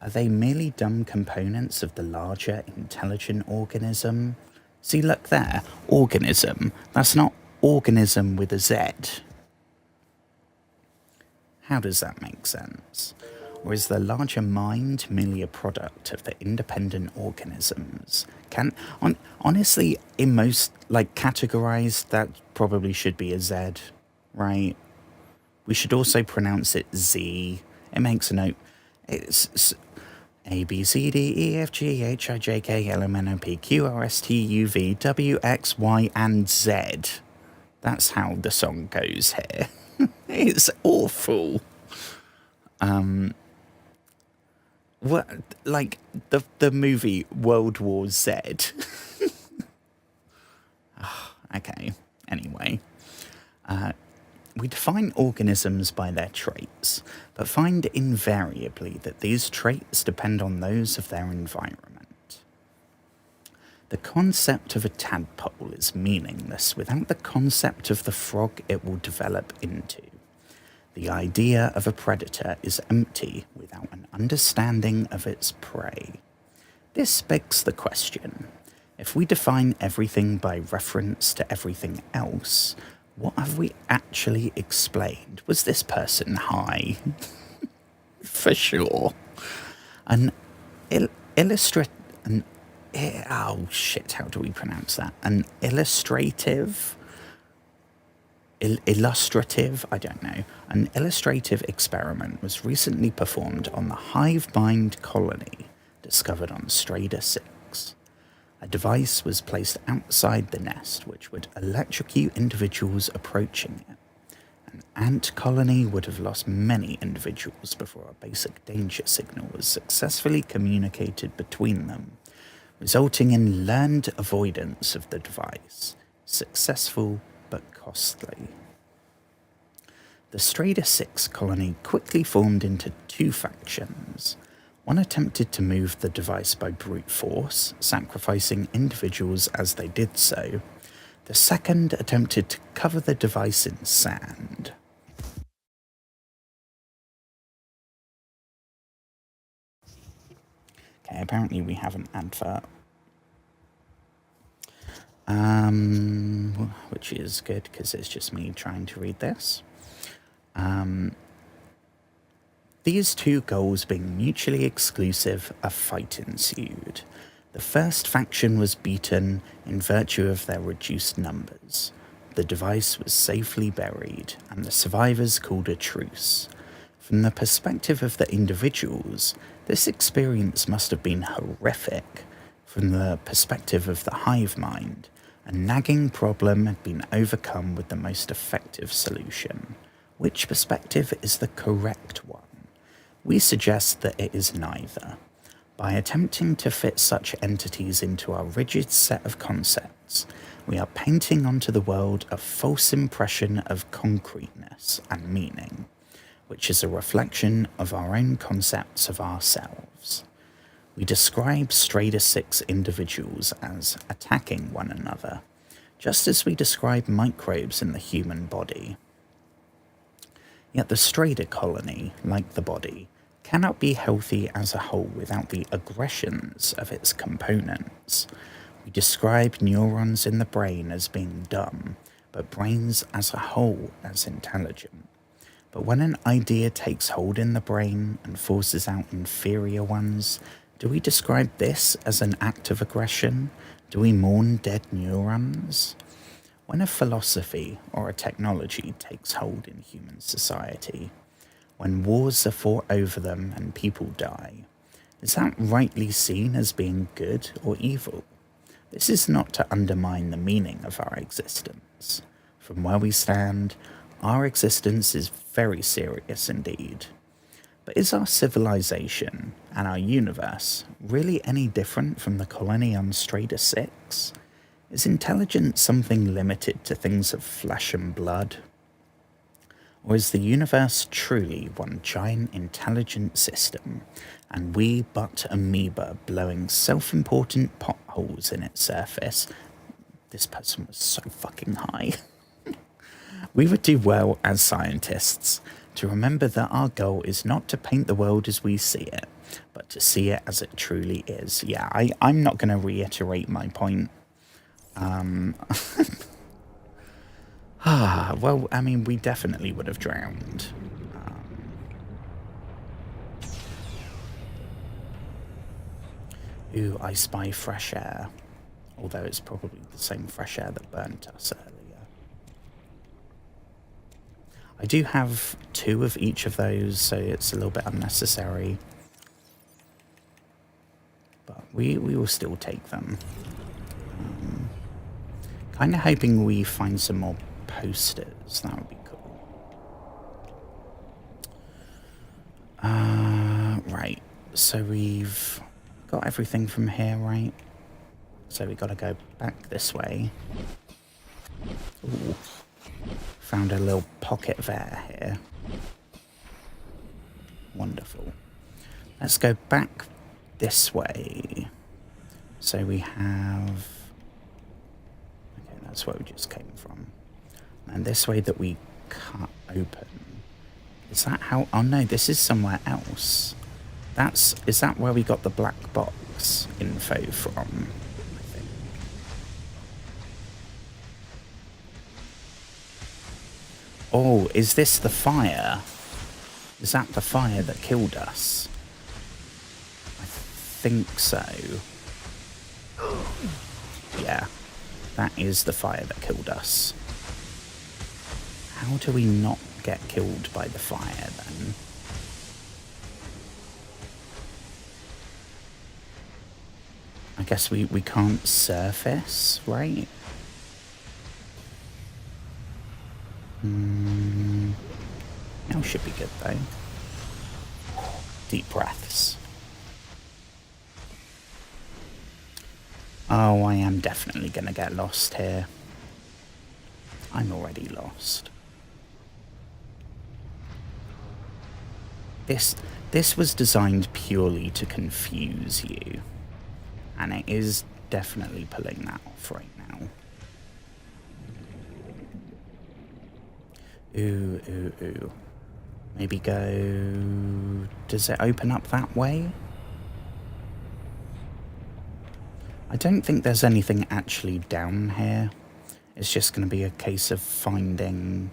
Are they merely dumb components of the larger intelligent organism? See, look there, organism. That's not organism with a Z. How does that make sense? Or is the larger mind merely a product of the independent organisms? Honestly, in most, categorized, that probably should be a Z, right? We should also pronounce it Z. It makes a note. It's A, B, C, D, E, F, G, H, I, J, K, L, M, N, O, P, Q, R, S, T, U, V, W, X, Y, and Z. That's how the song goes here. It's awful. What, like the movie World War Z? Okay, anyway. We define organisms by their traits, but find invariably that these traits depend on those of their environment. The concept of a tadpole is meaningless without the concept of the frog it will develop into. The idea of a predator is empty without an understanding of its prey. This begs the question, if we define everything by reference to everything else, what have we actually explained? Was this person high? For sure. Oh shit, how do we pronounce that? An illustrative, I don't know. An illustrative experiment was recently performed on the hive mind colony discovered on Strada 6. A device was placed outside the nest which would electrocute individuals approaching it. An ant colony would have lost many individuals before a basic danger signal was successfully communicated between them, resulting in learned avoidance of the device. Successful but costly. The Strada 6 colony quickly formed into two factions. One attempted to move the device by brute force, sacrificing individuals as they did so. The second attempted to cover the device in sand. Okay, apparently we have an advert. Which is good because it's just me trying to read this. These two goals being mutually exclusive, a fight ensued. The first faction was beaten in virtue of their reduced numbers. The device was safely buried, and the survivors called a truce. From the perspective of the individuals, this experience must have been horrific. From the perspective of the hive mind, a nagging problem had been overcome with the most effective solution. Which perspective is the correct one? We suggest that it is neither. By attempting to fit such entities into our rigid set of concepts, we are painting onto the world a false impression of concreteness and meaning, which is a reflection of our own concepts of ourselves. We describe Strada 6 individuals as attacking one another, just as we describe microbes in the human body. Yet the Strada colony, like the body, cannot be healthy as a whole without the aggressions of its components. We describe neurons in the brain as being dumb, but brains as a whole as intelligent. But when an idea takes hold in the brain and forces out inferior ones, do we describe this as an act of aggression? Do we mourn dead neurons? When a philosophy or a technology takes hold in human society, when wars are fought over them and people die, is that rightly seen as being good or evil? This is not to undermine the meaning of our existence. From where we stand, our existence is very serious indeed. But is our civilization and our universe really any different from the colony on Strata 6? Is intelligence something limited to things of flesh and blood? Or is the universe truly one giant intelligent system, and we but amoeba blowing self-important potholes in its surface? This person was so fucking high. We would do well as scientists to remember that our goal is not to paint the world as we see it, but to see it as it truly is. Yeah, I'm not going to reiterate my point. Well, I mean, we definitely would have drowned. Ooh, I spy fresh air. Although it's probably the same fresh air that burnt us earlier. I do have 2 of each of those, so it's a little bit unnecessary. But we will still take them. Kind of hoping we find some more posters. That would be cool. Right. So we've got everything from here, right? So we got to go back this way. Ooh. Found a little pocket of air here. Wonderful. Let's go back this way. So we have... Okay, that's where we just came from. And this way that we cut open. Is that how... Oh no, this is somewhere else. Is that where we got the black box info from? I think. Oh, is this the fire? Is that the fire that killed us? I think so. Yeah, that is the fire that killed us. How do we not get killed by the fire then? I guess we can't surface, right? Now should be good though. Deep breaths. Oh, I am definitely gonna get lost here. I'm already lost. This was designed purely to confuse you. And it is definitely pulling that off right now. Ooh, ooh, ooh. Maybe go... Does it open up that way? I don't think there's anything actually down here. It's just going to be a case of finding...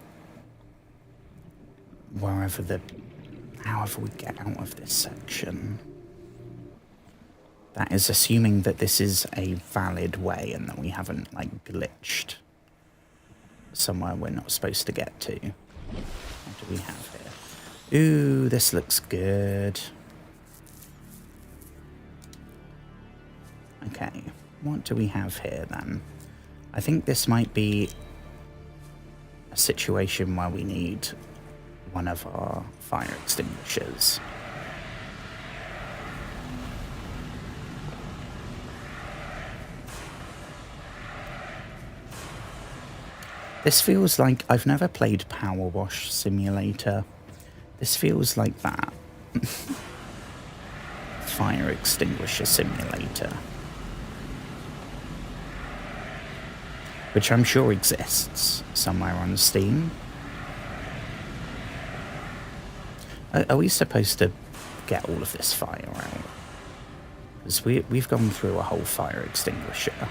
however we get out of this section. That is assuming that this is a valid way and that we haven't, like, glitched somewhere we're not supposed to get to. What do we have here? Ooh, this looks good. Okay, what do we have here then? I think this might be a situation where we need one of our fire extinguishers. This feels like... I've never played Power Wash Simulator. This feels like that. Fire Extinguisher Simulator. Which I'm sure exists somewhere on Steam. Are we supposed to get all of this fire out? Because we've gone through a whole fire extinguisher.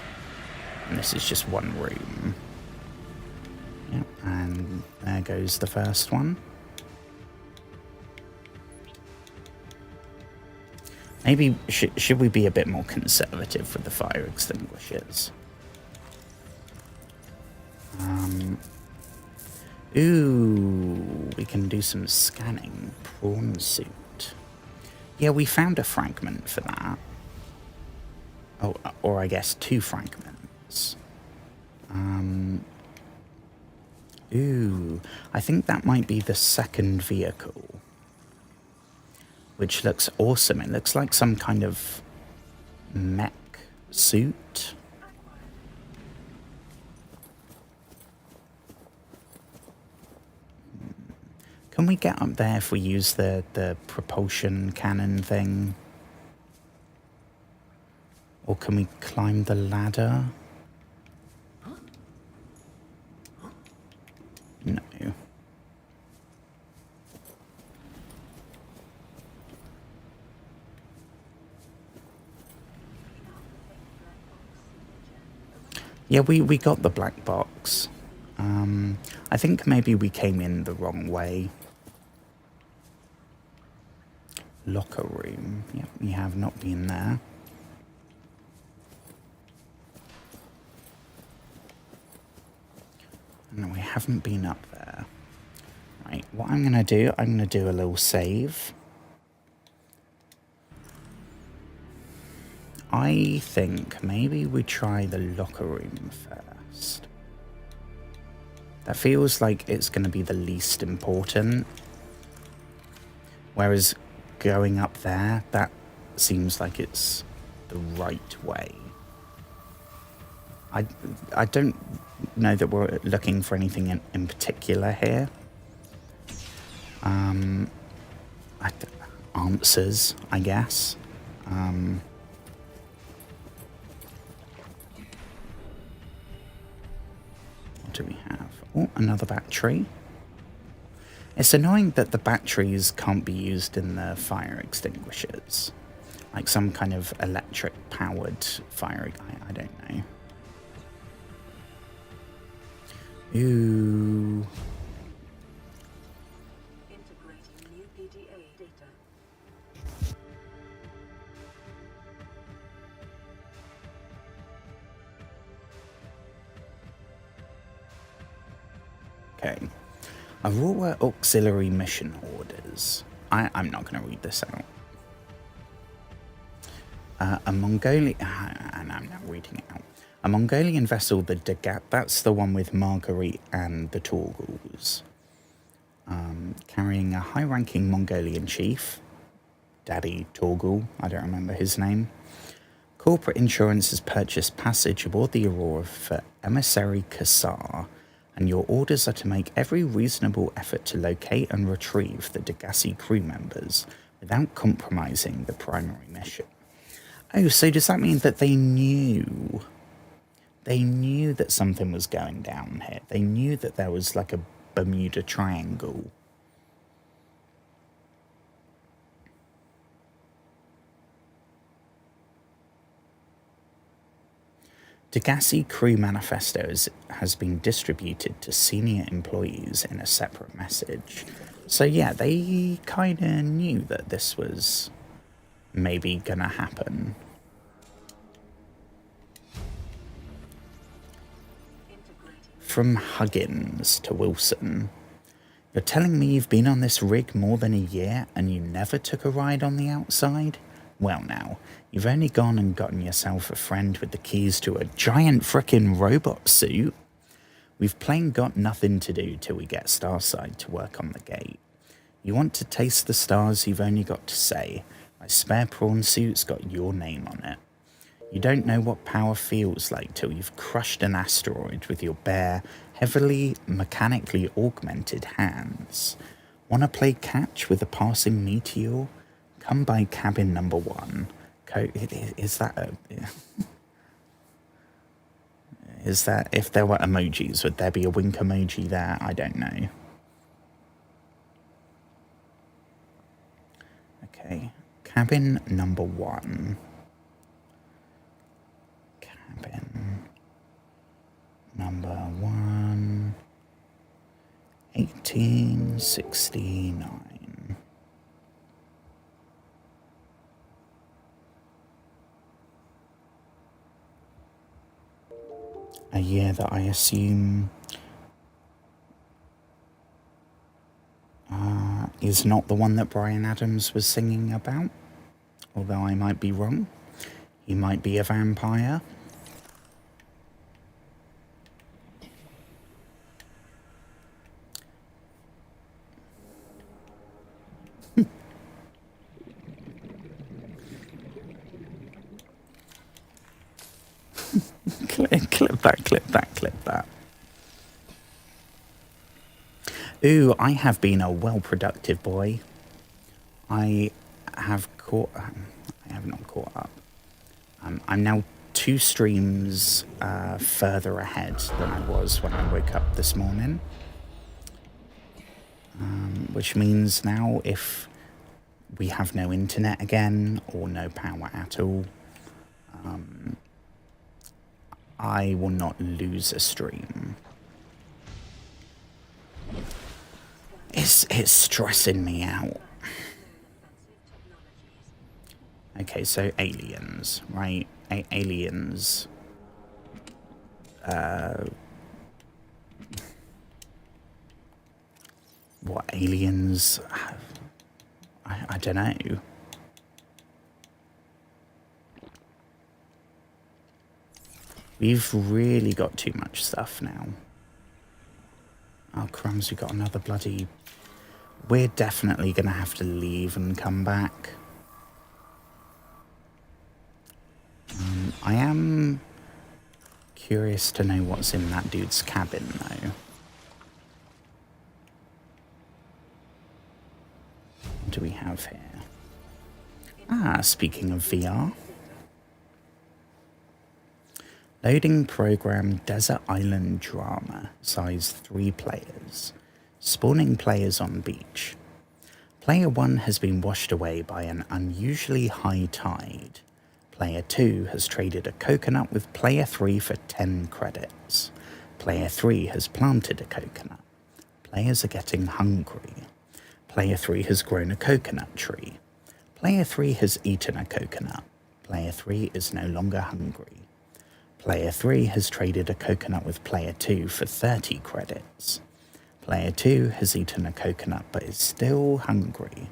And this is just one room. Yep, and there goes the first one. Maybe should we be a bit more conservative with the fire extinguishers? Ooh, we can do some scanning. Prawn suit. Yeah, we found a fragment for that. Oh, or I guess 2 fragments. Ooh, I think that might be the second vehicle, which looks awesome. It looks like some kind of mech suit. Can we get up there if we use the propulsion cannon thing? Or can we climb the ladder? No. Yeah, we got the black box. I think maybe we came in the wrong way. Locker room. Yep, we have not been there. No, we haven't been up there. Right, what I'm going to do a little save. I think maybe we try the locker room first. That feels like it's going to be the least important. Whereas going up there, that seems like it's the right way. I don't know that we're looking for anything in particular here. Answers, I guess. What do we have? Oh, another battery. It's annoying that the batteries can't be used in the fire extinguishers. Like some kind of electric powered fire. I don't know. Ooh. Integrating new PDA data. Okay. Aurora Auxiliary Mission Orders. I'm not going to read this out. A Mongolian... and I'm not reading it out. A Mongolian vessel, the Dagat... That's the one with Marguerite and the Torgals. Carrying a high-ranking Mongolian chief. Daddy Torgal. I don't remember his name. Corporate insurance has purchased passage aboard the Aurora for Emissary Kassar, and your orders are to make every reasonable effort to locate and retrieve the Degassi crew members without compromising the primary mission. Oh, so does that mean that they knew? They knew that something was going down here. They knew that there was like a Bermuda Triangle. Degassi Crew Manifesto has been distributed to senior employees in a separate message. So yeah, they kind of knew that this was maybe gonna happen. From Huggins to Wilson. You're telling me you've been on this rig more than a year and you never took a ride on the outside? Well now, you've only gone and gotten yourself a friend with the keys to a giant frickin' robot suit. We've plain got nothing to do till we get Starside to work on the gate. You want to taste the stars, you've only got to say, my spare prawn suit's got your name on it. You don't know what power feels like till you've crushed an asteroid with your bare, heavily mechanically augmented hands. Wanna play catch with a passing meteor? Come by cabin number 1. Is that a... Is that... If there were emojis, would there be a wink emoji there? I don't know. Okay. Cabin number 1. Cabin number 1. 1869. A year that I assume is not the one that Bryan Adams was singing about, although I might be wrong. He might be a vampire. Clip that, clip that, clip that. Ooh, I have been a well-productive boy. I have not caught up. I'm now 2 streams further ahead than I was when I woke up this morning. Which means now if we have no internet again or no power at all, I will not lose a stream. It's stressing me out. Okay, so aliens, right? Aliens. What aliens? I don't know. We've really got too much stuff now. Oh crumbs, we got another bloody... We're definitely going to have to leave and come back. I am curious to know what's in that dude's cabin, though. What do we have here? Ah, speaking of VR. Loading program Desert Island Drama, size 3 players. Spawning players on beach. Player 1 has been washed away by an unusually high tide. Player 2 has traded a coconut with Player 3 for 10 credits. Player 3 has planted a coconut. Players are getting hungry. Player 3 has grown a coconut tree. Player 3 has eaten a coconut. Player 3 is no longer hungry. Player 3 has traded a coconut with Player 2 for 30 credits. Player 2 has eaten a coconut but is still hungry.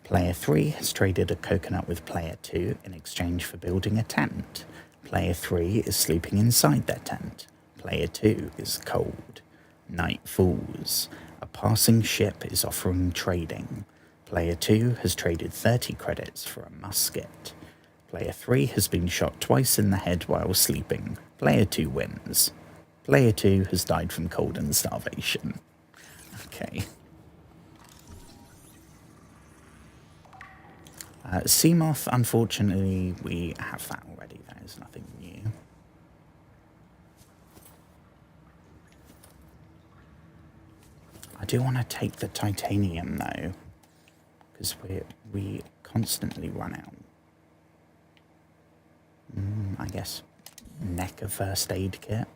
Player 3 has traded a coconut with Player 2 in exchange for building a tent. Player 3 is sleeping inside their tent. Player 2 is cold. Night falls. A passing ship is offering trading. Player 2 has traded 30 credits for a musket. Player 3 has been shot twice in the head while sleeping. Player 2 wins. Player 2 has died from cold and starvation. Okay. Seamoth, unfortunately, we have that already. That is nothing new. I do want to take the titanium, though, because we constantly run out. I guess NECA first aid kit.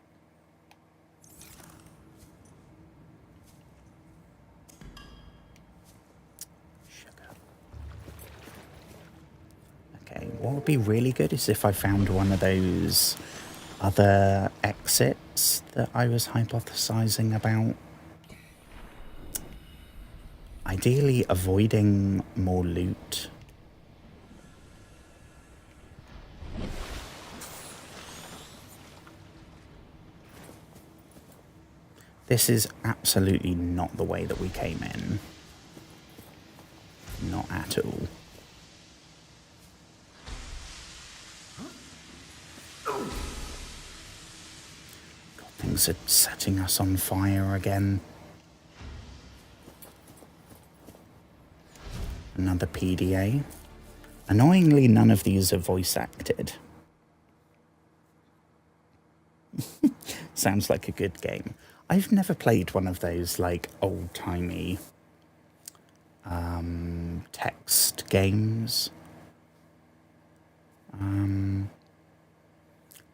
Okay, what would be really good is if I found one of those other exits that I was hypothesizing about. Ideally, avoiding more loot. This is absolutely not the way that we came in. Not at all. God, things are setting us on fire again. Another PDA. Annoyingly, none of these are voice acted. Sounds like a good game. I've never played one of those, like, old-timey text games.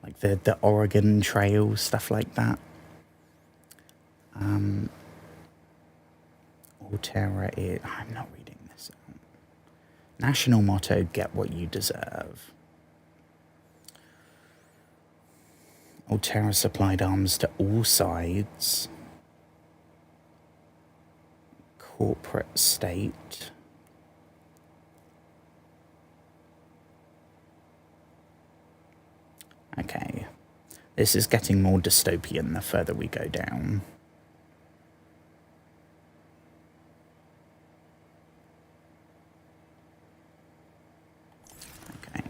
Like the Oregon Trail, stuff like that. Alterra is... I'm not reading this out. National motto, get what you deserve. Alterra supplied arms to all sides. Corporate state. Okay. This is getting more dystopian the further we go down. Okay.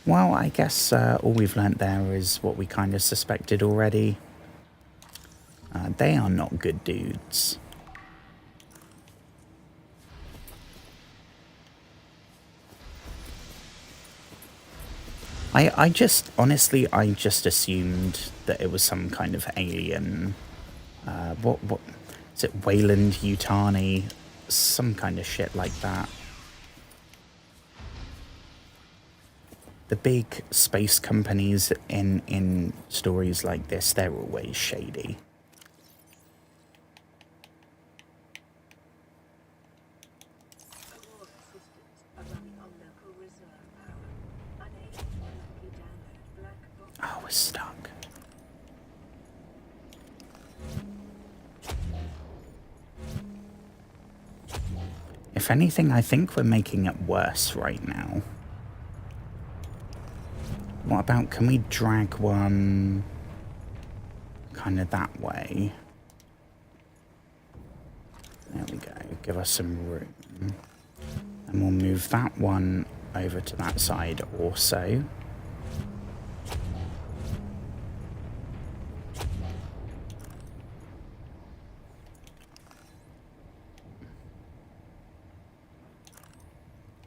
Well, I guess all we've learnt there is what we kind of suspected already. They are not good dudes. I just, honestly, I just assumed that it was some kind of alien. What is it? Wayland Yutani? Some kind of shit like that. The big space companies in stories like this, they're always shady. Aurora systems are running on local reserve power. Unable to directly download black box. Oh, we're stuck. If anything, I think we're making it worse right now. What about, can we drag one kind of that way? There we go, give us some room. And we'll move that one over to that side also.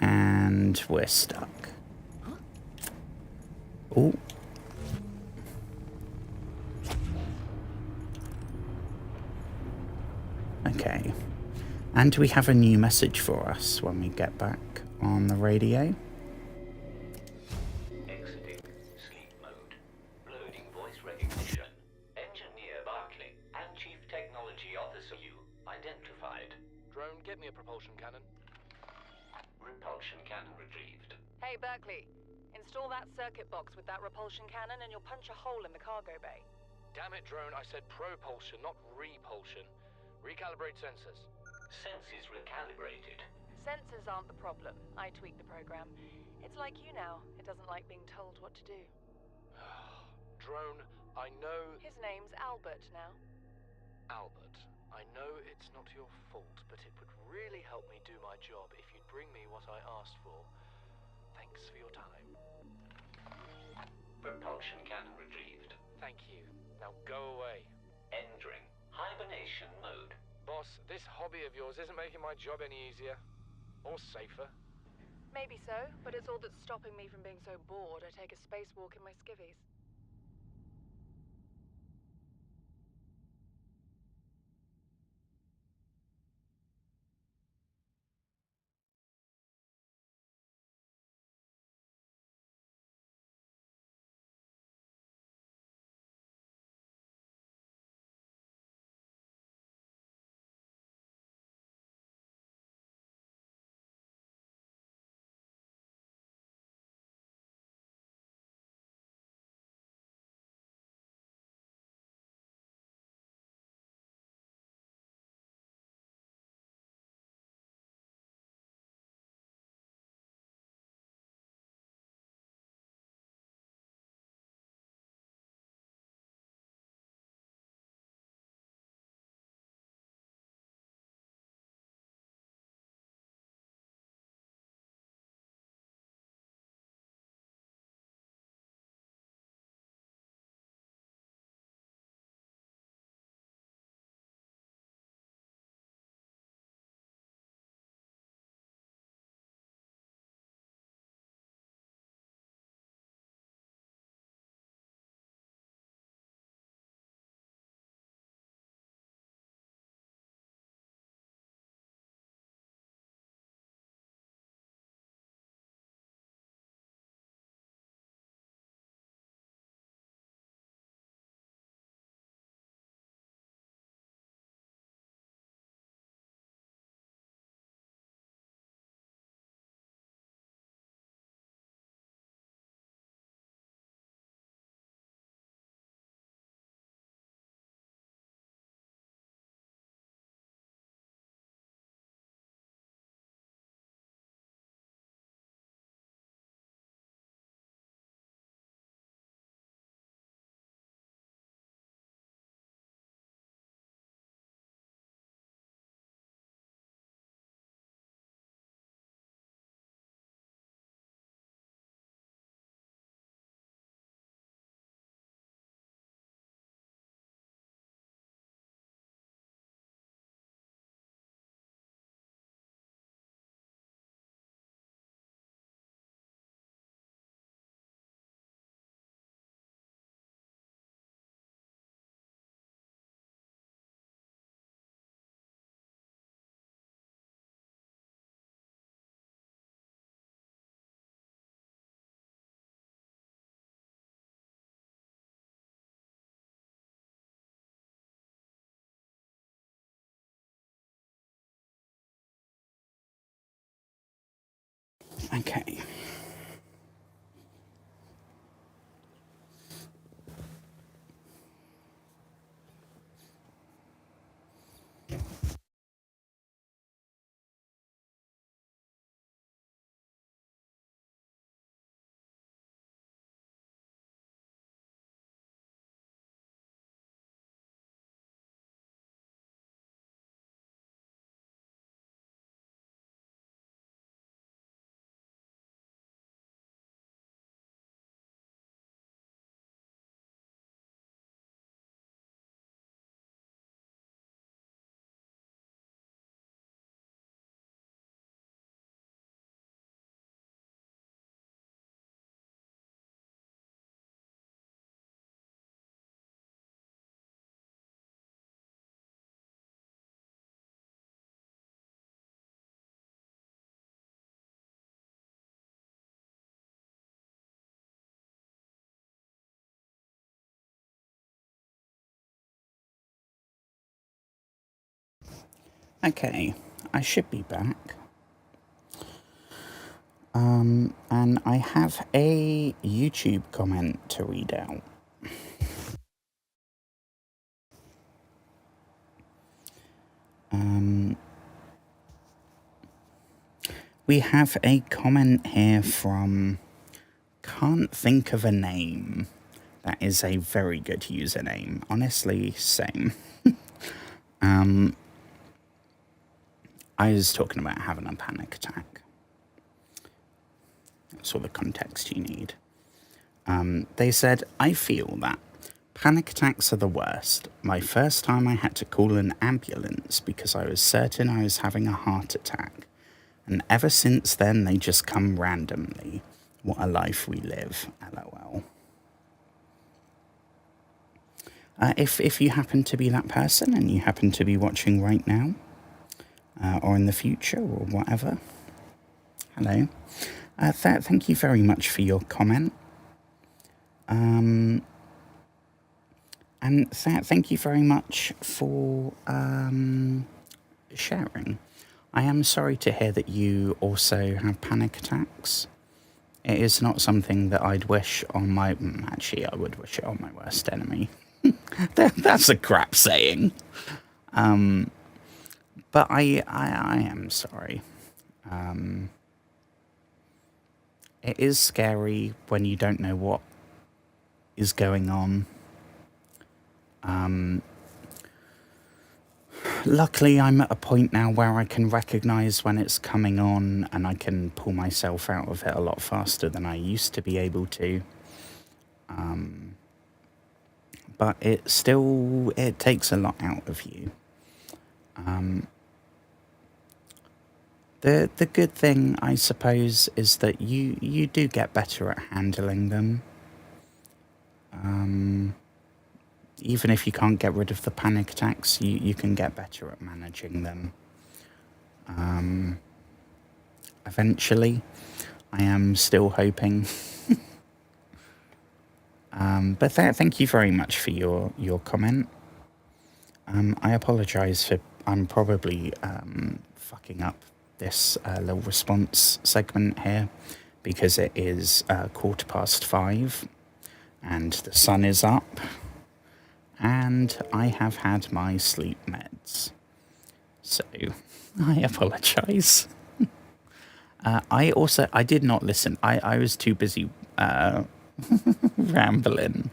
And we're stuck. Oh. Okay. And we have a new message for us when we get back on the radio. Exiting sleep mode. Loading voice recognition. Engineer Barclay and Chief Technology Officer you identified. Drone, get me a propulsion cannon. Repulsion cannon retrieved. Hey, Berkeley. Install that circuit box with that repulsion cannon and you'll punch a hole in the cargo bay. Damn it, Drone, I said propulsion, not repulsion. Recalibrate sensors. Senses recalibrated. Sensors aren't the problem. I tweaked the program. It's like you now. It doesn't like being told what to do. Drone, I know... His name's Albert now. Albert, I know it's not your fault, but it would really help me do my job if you'd bring me what I asked for. Thanks for your time. Propulsion cannon retrieved. Thank you. Now go away. Entering hibernation mode. Boss, this hobby of yours isn't making my job any easier. Or safer. Maybe so, but it's all that's stopping me from being so bored I take a spacewalk in my skivvies. Okay. Okay, I should be back. And I have a YouTube comment to read out. We have a comment here from Can't Think of a Name. That is a very good username. Honestly, same. I was talking about having a panic attack. That's all the context you need. They said, I feel that panic attacks are the worst. My first time I had to call an ambulance because I was certain I was having a heart attack. And ever since then, they just come randomly. What a life we live, LOL. If you happen to be that person and you happen to be watching right now, or in the future, or whatever, hello. Thank you very much for your comment. And thank you very much for sharing. I am sorry to hear that you also have panic attacks. It is not something that I'd wish on my... Actually, I would wish it on my worst enemy. That's a crap saying. But I am sorry. It is scary when you don't know what is going on. Luckily, I'm at a point now where I can recognise when it's coming on and I can pull myself out of it a lot faster than I used to be able to. But it takes a lot out of you. The good thing, I suppose, is that you do get better at handling them. Even if you can't get rid of the panic attacks, you can get better at managing them. Eventually, I am still hoping. But thank you very much for your comment. I apologise for... I'm probably fucking up this little response segment here because it is 5:15 and the sun is up and I have had my sleep meds. So, I apologise. I did not listen. I was too busy rambling.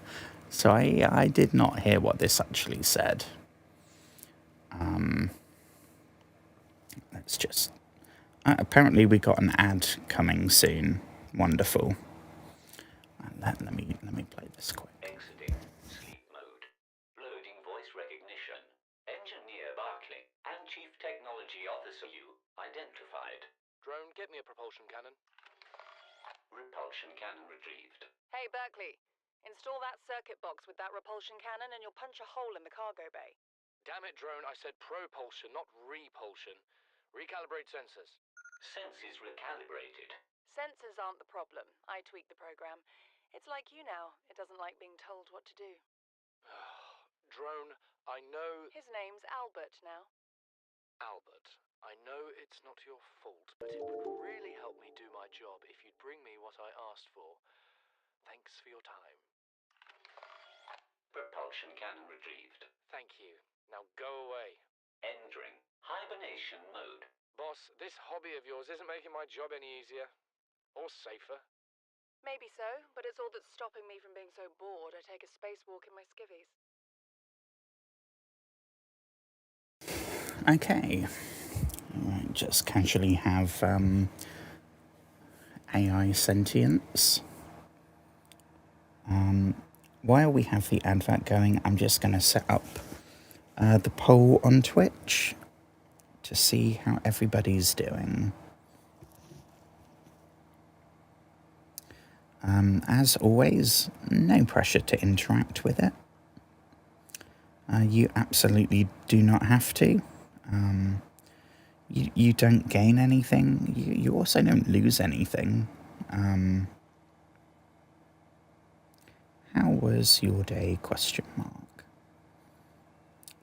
So I did not hear what this actually said. Let's just... apparently we got an ad coming soon. Wonderful. Let me play this quick. Exiting sleep mode. Loading voice recognition. Engineer Barclay and Chief Technology Officer you identified. Drone, get me a propulsion cannon. Repulsion cannon retrieved. Hey, Berkeley. Install that circuit box with that repulsion cannon and you'll punch a hole in the cargo bay. Damn it, Drone, I said propulsion, not repulsion. Recalibrate sensors. Senses recalibrated. Sensors aren't the problem. I tweak the program. It's like you now. It doesn't like being told what to do. Drone, I know... His name's Albert now. Albert, I know it's not your fault, but it would really help me do my my job if you'd bring me what I asked for. Thanks for your time. Propulsion cannon retrieved. Thank you. Now go away. Entering hibernation mode. Boss, this hobby of yours isn't making my job any easier. Or safer. Maybe so, but it's all that's stopping me from being so bored I take a spacewalk in my skivvies. Okay. Right, just casually have AI sentience. While we have the advert going, I'm just going to set up the poll on Twitch to see how everybody's doing. As always, no pressure to interact with it. You absolutely do not have to. You don't gain anything. You also don't lose anything. How was your day? Question mark.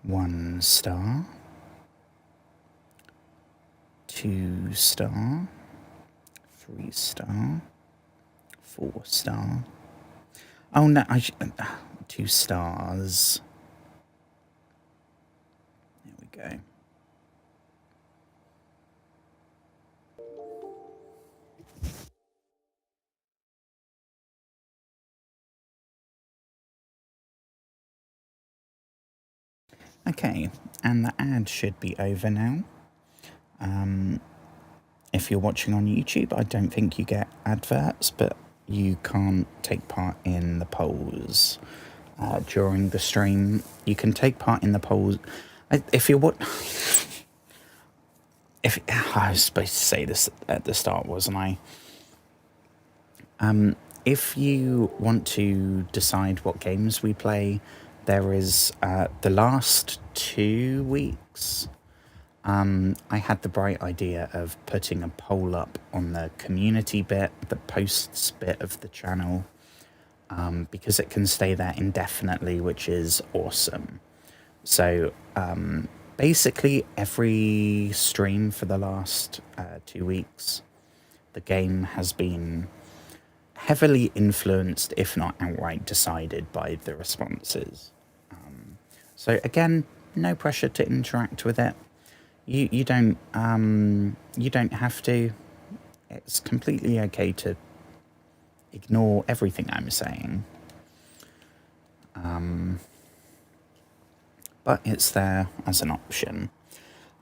1 star. 2 star. 3 star. 4 star. Oh no, 2 stars. There we go. Okay, and the ad should be over now. If you're watching on YouTube, I don't think you get adverts, but you can't take part in the polls during the stream. You can take part in the polls if you're what. If I was supposed to say this at the start, wasn't I? If you want to decide what games we play, there is the last 2 weeks. I had the bright idea of putting a poll up on the community bit, the posts bit of the channel, because it can stay there indefinitely, which is awesome. So basically every stream for the last 2 weeks, the game has been heavily influenced, if not outright decided, by the responses. So again, no pressure to interact with it. You don't have to. It's completely okay to ignore everything I'm saying. But it's there as an option.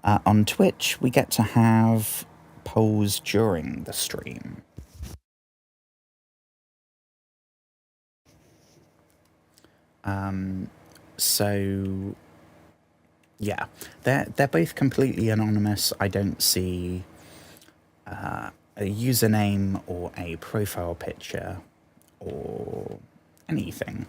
On Twitch, we get to have polls during the stream. So yeah, they're both completely anonymous. I don't see a username or a profile picture or anything.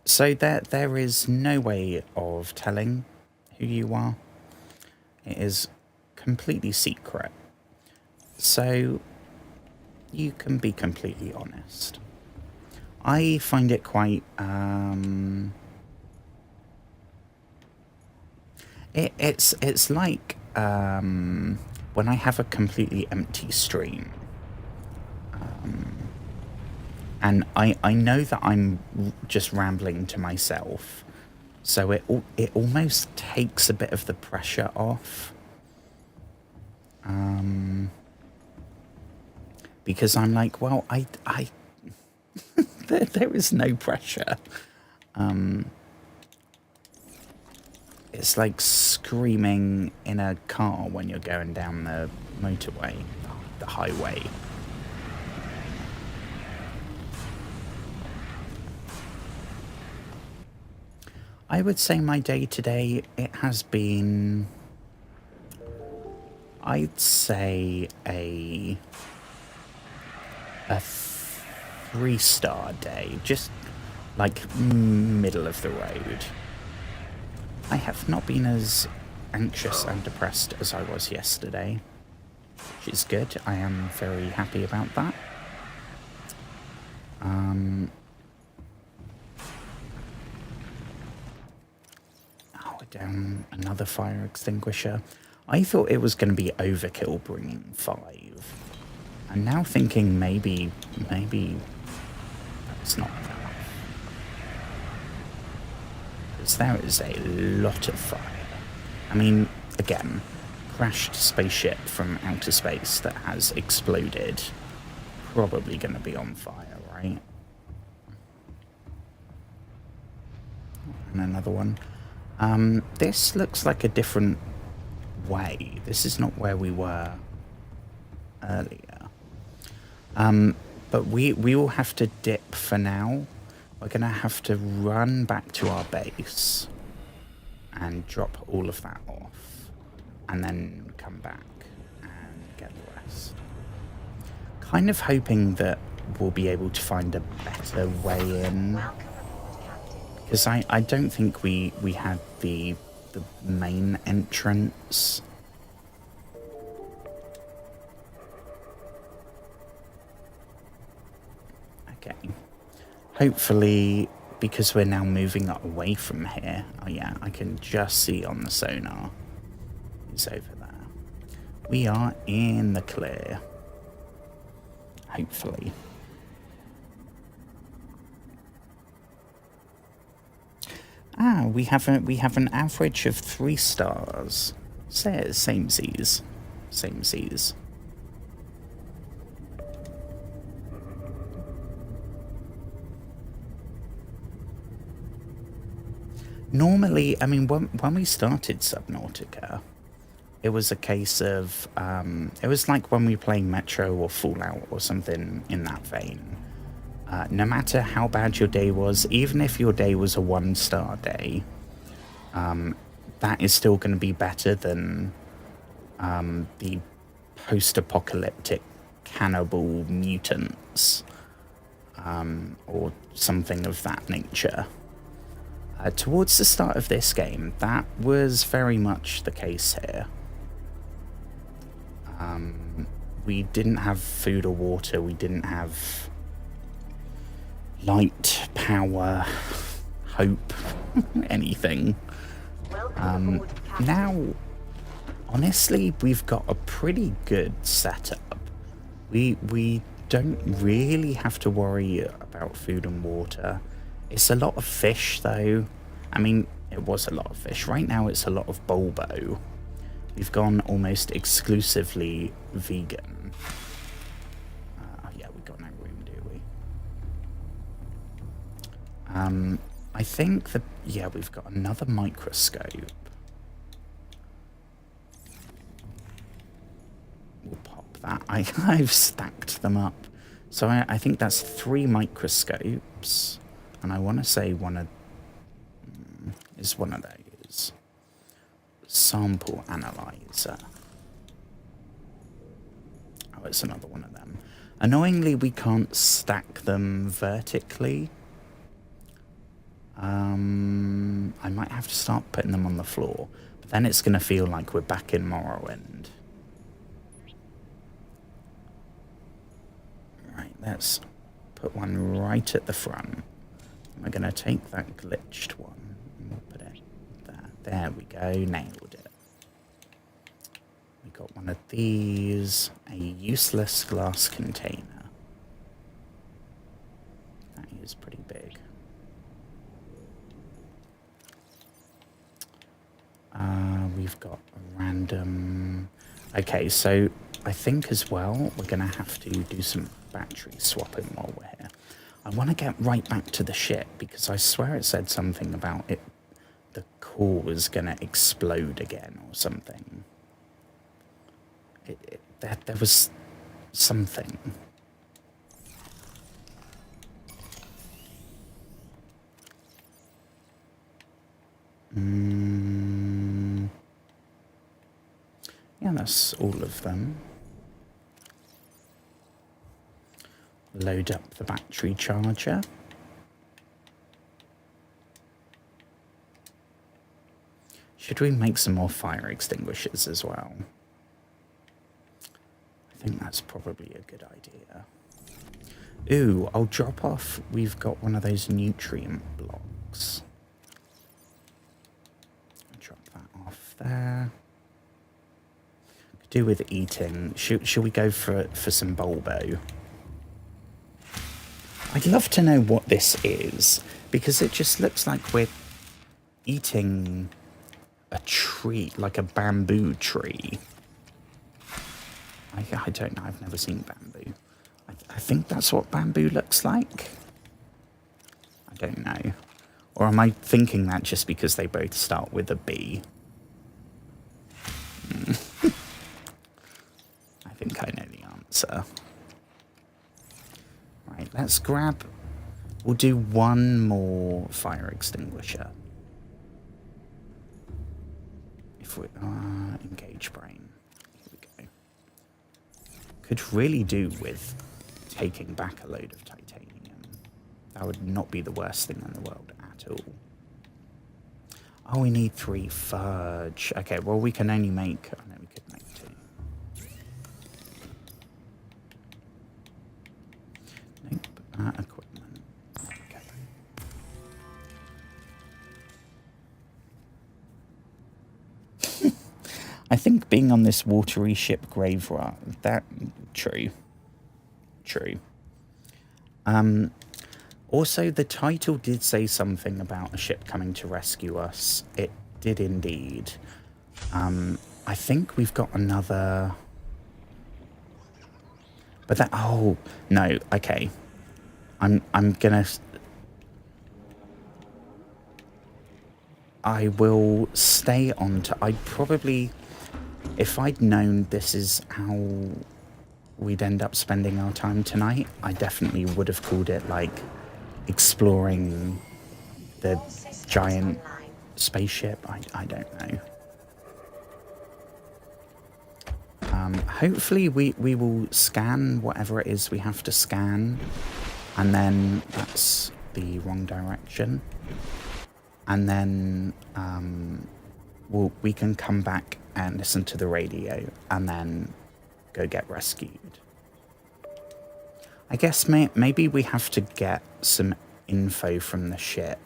So there is no way of telling who you are. It is completely secret. So you can be completely honest. I find it quite it's like when I have a completely empty stream, and I know that I'm just rambling to myself, so it almost takes a bit of the pressure off, because I'm like, well, I there is no pressure. It's like screaming in a car when you're going down the motorway, the highway. I would say my day today, it has been, I'd say a 3-star day, just like middle of the road. I have not been as anxious and depressed as I was yesterday, which is good. I am very happy about that. Oh, we're down another fire extinguisher. I thought it was going to be overkill bringing 5. I'm now thinking maybe that's not enough. Because there is a lot of fire. I mean, again, crashed spaceship from outer space that has exploded. Probably going to be on fire, right? And another one. This looks like a different way. This is not where we were earlier. But we will have to dip for now. We're going to have to run back to our base and drop all of that off. And then come back and get the rest. Kind of hoping that we'll be able to find a better way in. Because I don't think we had the main entrance. Okay. Hopefully, because we're now moving away from here. Oh yeah, I can just see on the sonar. It's over there. We are in the clear. Hopefully. Ah, we have an average of 3 stars. Samesies. Samesies. Normally, I mean, when we started Subnautica, it was a case of, it was like when we play Metro or Fallout or something in that vein. No matter how bad your day was, even if your day was a 1-star day, that is still going to be better than the post-apocalyptic cannibal mutants or something of that nature. Towards the start of this game, that was very much the case here. We didn't have food or water, we didn't have light, power, hope, anything. Now, honestly, we've got a pretty good setup. We don't really have to worry about food and water. It's a lot of fish, though. I mean, it was a lot of fish. Right now, it's a lot of bulbo. We've gone almost exclusively vegan. Yeah, we got no room, do we? I think that, yeah, we've got another microscope. We'll pop that. I've stacked them up. So I think that's 3 microscopes. And I want to say one of is one of those. Sample analyzer. Oh, it's another one of them. Annoyingly, we can't stack them vertically. I might have to start putting them on the floor. But then it's going to feel like we're back in Morrowind. Right, let's put one right at the front. We're going to take that glitched one and we'll put it there. There we go, nailed it. We got one of these, a useless glass container. That is pretty big. We've got a random... Okay, so I think as well we're going to have to do some battery swapping while we're here. I want to get right back to the ship because I swear it said something about it. The core was going to explode again or something. There was something. Yeah, that's all of them. Load up the battery charger. Should we make some more fire extinguishers as well? I think that's probably a good idea. Ooh, I'll drop off. We've got one of those nutrient blocks. I'll drop that off there. do with eating. Should we go for some bulbo? I'd love to know what this is, because it just looks like we're eating a tree, like a bamboo tree. I don't know, I've never seen bamboo. I think that's what bamboo looks like. I don't know. Or am I thinking that just because they both start with a B? I think I know the answer. Right, let's grab... We'll do one more fire extinguisher. If we... engage brain. Here we go. Could really do with taking back a load of titanium. That would not be the worst thing in the world at all. Oh, we need 3 fudge. Okay, well, we can only make... Oh, no, we could make 2. Nope. Equipment. Okay. I think being on this watery ship graveyard... That... True. True. Also, the title did say something about a ship coming to rescue us. It did indeed. I think we've got another... But that... Oh, no, okay. I'm gonna... I will stay on to... I'd probably... If I'd known this is how we'd end up spending our time tonight, I definitely would have called it, like... exploring the giant spaceship. I don't know. Hopefully we will scan whatever it is we have to scan, and then that's the wrong direction, and then we can come back and listen to the radio and then go get rescued. I guess maybe we have to get some info from the ship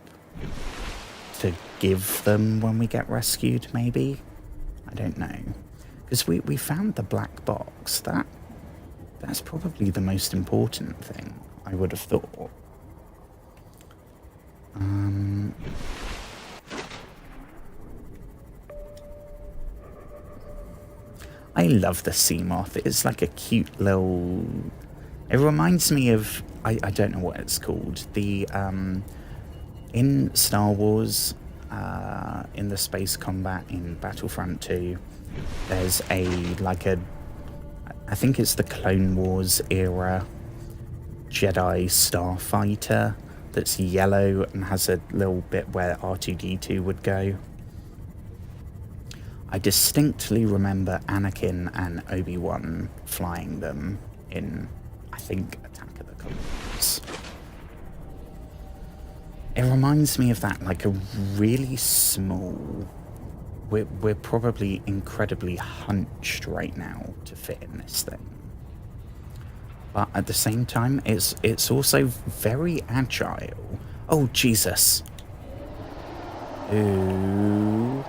to give them when we get rescued, maybe? I don't know. Because we found the black box. That's probably the most important thing, I would have thought. I love the sea moth. It's like a cute little... It reminds me of... I don't know what it's called. The... in Star Wars, in the space combat in Battlefront 2, there's a... like a... I think it's the Clone Wars era Jedi starfighter that's yellow and has a little bit where R2-D2 would go. I distinctly remember Anakin and Obi-Wan flying them in, I think, Attack of the Clones. It reminds me of that, like a really small... We're probably incredibly hunched right now to fit in this thing. But at the same time, it's also very agile. Oh, Jesus. Ooh.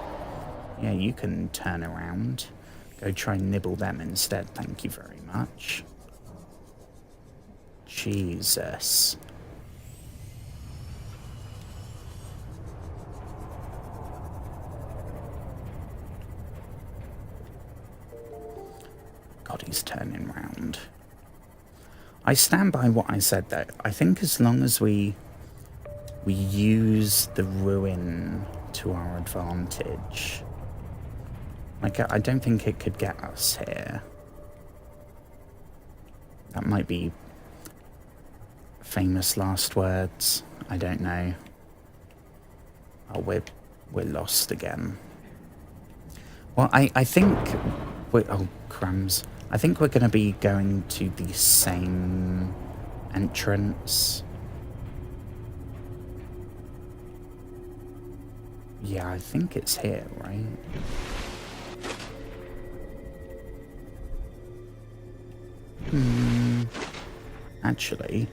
Yeah, you can turn around. Go try and nibble them instead. Thank you very much. Jesus. God, he's turning round. I stand by what I said, though. I think as long as we use the ruin to our advantage... Like, I don't think it could get us here. That might be famous last words. I don't know. Oh, we're lost again. Well, I think... Oh, crumbs. I think we're going to be going to the same entrance. Yeah, I think it's here, right? Actually,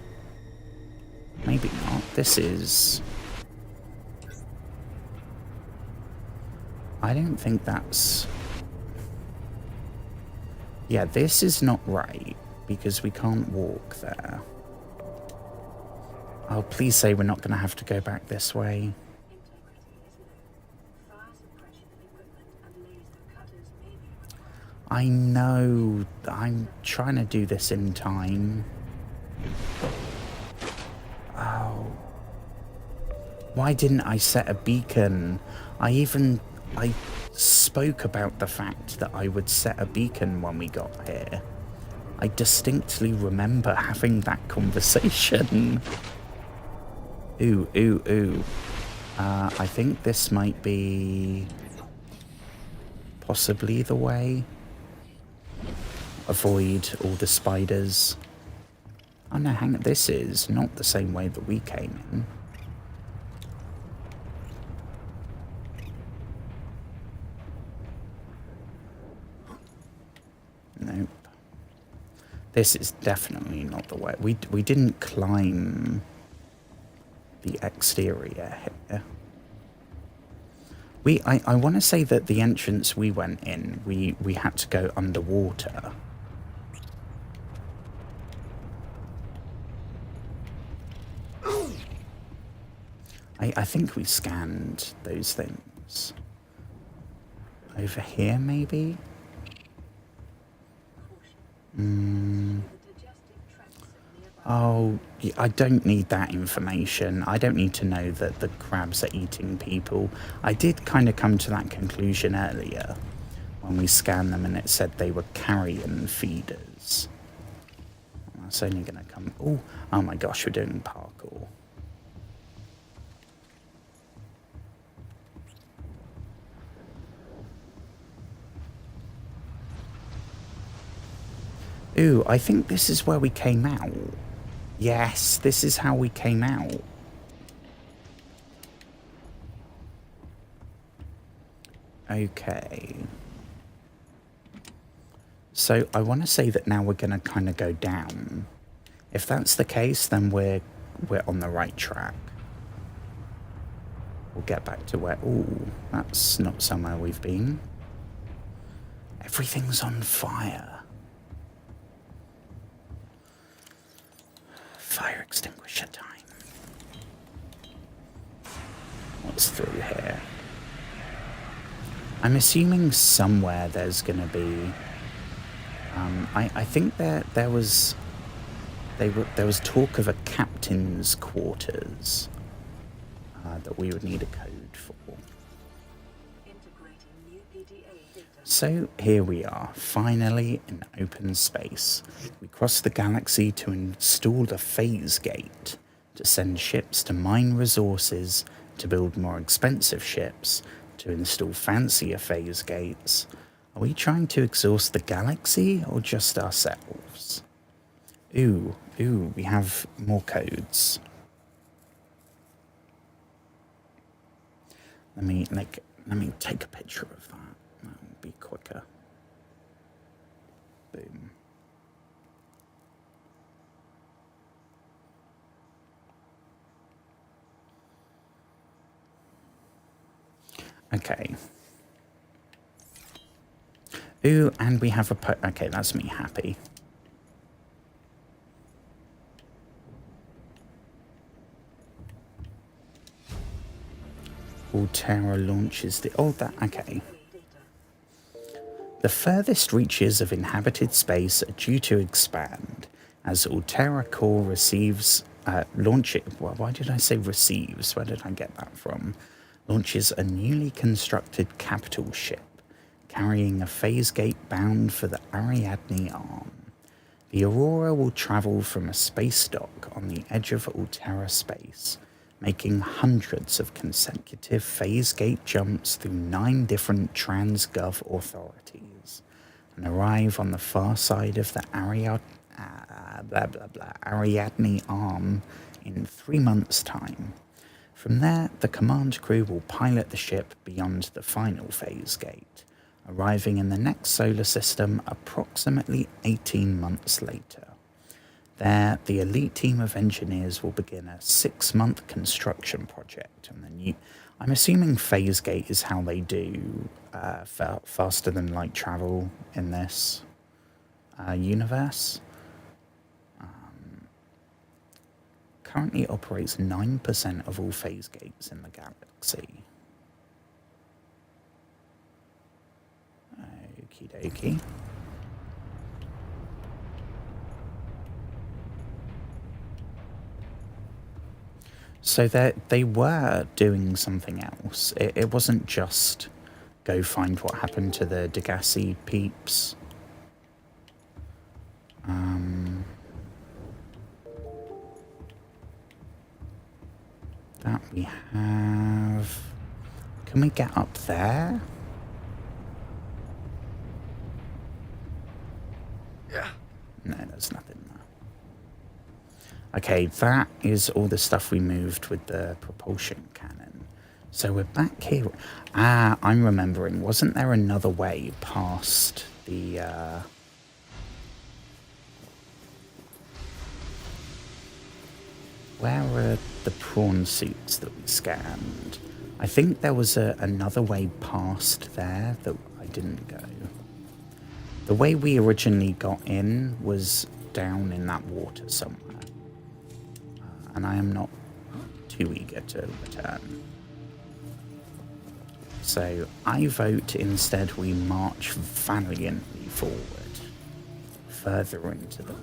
maybe not. This is... I don't think that's... Yeah, this is not right, because we can't walk there. Oh, please say we're not going to have to go back this way. Integrity is low. Fire suppression equipment and laser cutters may be required. I know. I'm trying to do this in time. Oh. Why didn't I set a beacon? I spoke about the fact that I would set a beacon when we got here. I distinctly remember having that conversation. Ooh, ooh, ooh. I think this might be possibly the way. Avoid all the spiders. Oh no, hang on. This is not the same way that we came in. Nope. This is definitely not the way. We didn't climb the exterior here. I want to say that the entrance we went in, we had to go underwater. I think we scanned those things. Over here, maybe? Oh, I don't need that information. I don't need to know that the crabs are eating people. I did kind of come to that conclusion earlier when we scanned them and it said they were carrion feeders. That's only going to come... Oh my gosh, we're doing parkour. Ooh, I think this is where we came out. Yes, this is how we came out. Okay. So I want to say that now we're going to kind of go down. If that's the case, then we're on the right track. We'll get back to where... Ooh, that's not somewhere we've been. Everything's on fire. Fire extinguisher time. What's through here? I'm assuming somewhere there's going to be... I think there was talk of a captain's quarters that we would need a code for. So here we are, finally in open space. We crossed the galaxy to install a phase gate, to send ships to mine resources, to build more expensive ships, to install fancier phase gates. Are we trying to exhaust the galaxy or just ourselves? Ooh, we have more codes. Let me take a picture of that. That'll be quicker. Boom. Okay. Ooh, and we have a okay, that's me happy. Altera launches the... Oh, that... Okay. The furthest reaches of inhabited space are due to expand as Altera core receives... launches... Well, why did I say receives? Where did I get that from? Launches a newly constructed capital ship carrying a phase gate bound for the Ariadne arm. The Aurora will travel from a space dock on the edge of Altera space, making hundreds of consecutive phase gate jumps through 9 different transgov authorities, and arrive on the far side of the Ariadne arm in 3 months' time. From there, the command crew will pilot the ship beyond the final phase gate, arriving in the next solar system approximately 18 months later. There, the elite team of engineers will begin a 6-month construction project on the new... I'm assuming phase gate is how they do faster than light travel in this. universe. Currently operates 9% of all phase gates in the galaxy. Okie dokie. So they were doing something else. It wasn't just go find what happened to the Degassi peeps. That we have... Can we get up there? Yeah. No, there's nothing there. Okay, that is all the stuff we moved with the propulsion cannon. So we're back here. Ah, I'm remembering. Wasn't there another way past the... Where were the prawn suits that we scanned? I think there was another way past there that I didn't go. The way we originally got in was down in that water somewhere. And I am not too eager to return. So I vote instead we march valiantly forward, further into the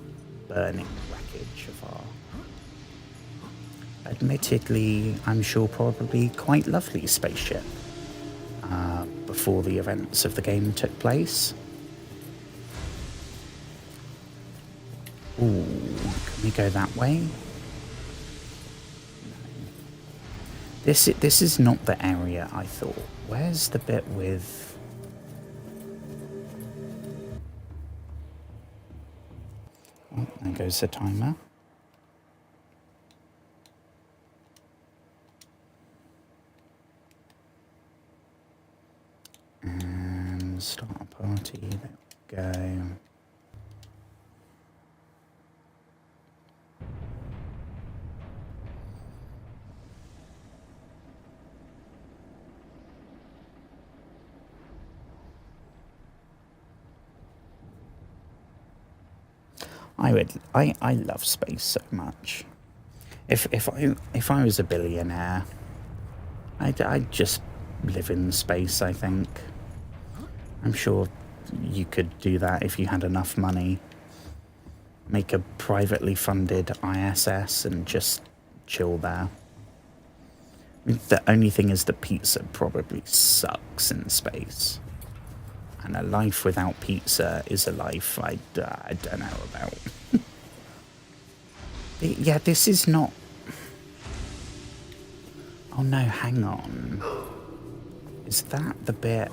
burning wreckage of our... admittedly, I'm sure probably quite lovely spaceship before the events of the game took place. Ooh, can we go that way? No. This is not the area I thought. Where's the bit with... Oh, there goes the timer. And start a party, there we go. I love space so much. If I was a billionaire, I'd just live in space, I think. I'm sure you could do that if you had enough money. Make a privately funded ISS and just chill there. I mean, the only thing is that pizza probably sucks in space. And a life without pizza is a life I don't know about. Yeah, this is not... Oh no, hang on. Is that the bit...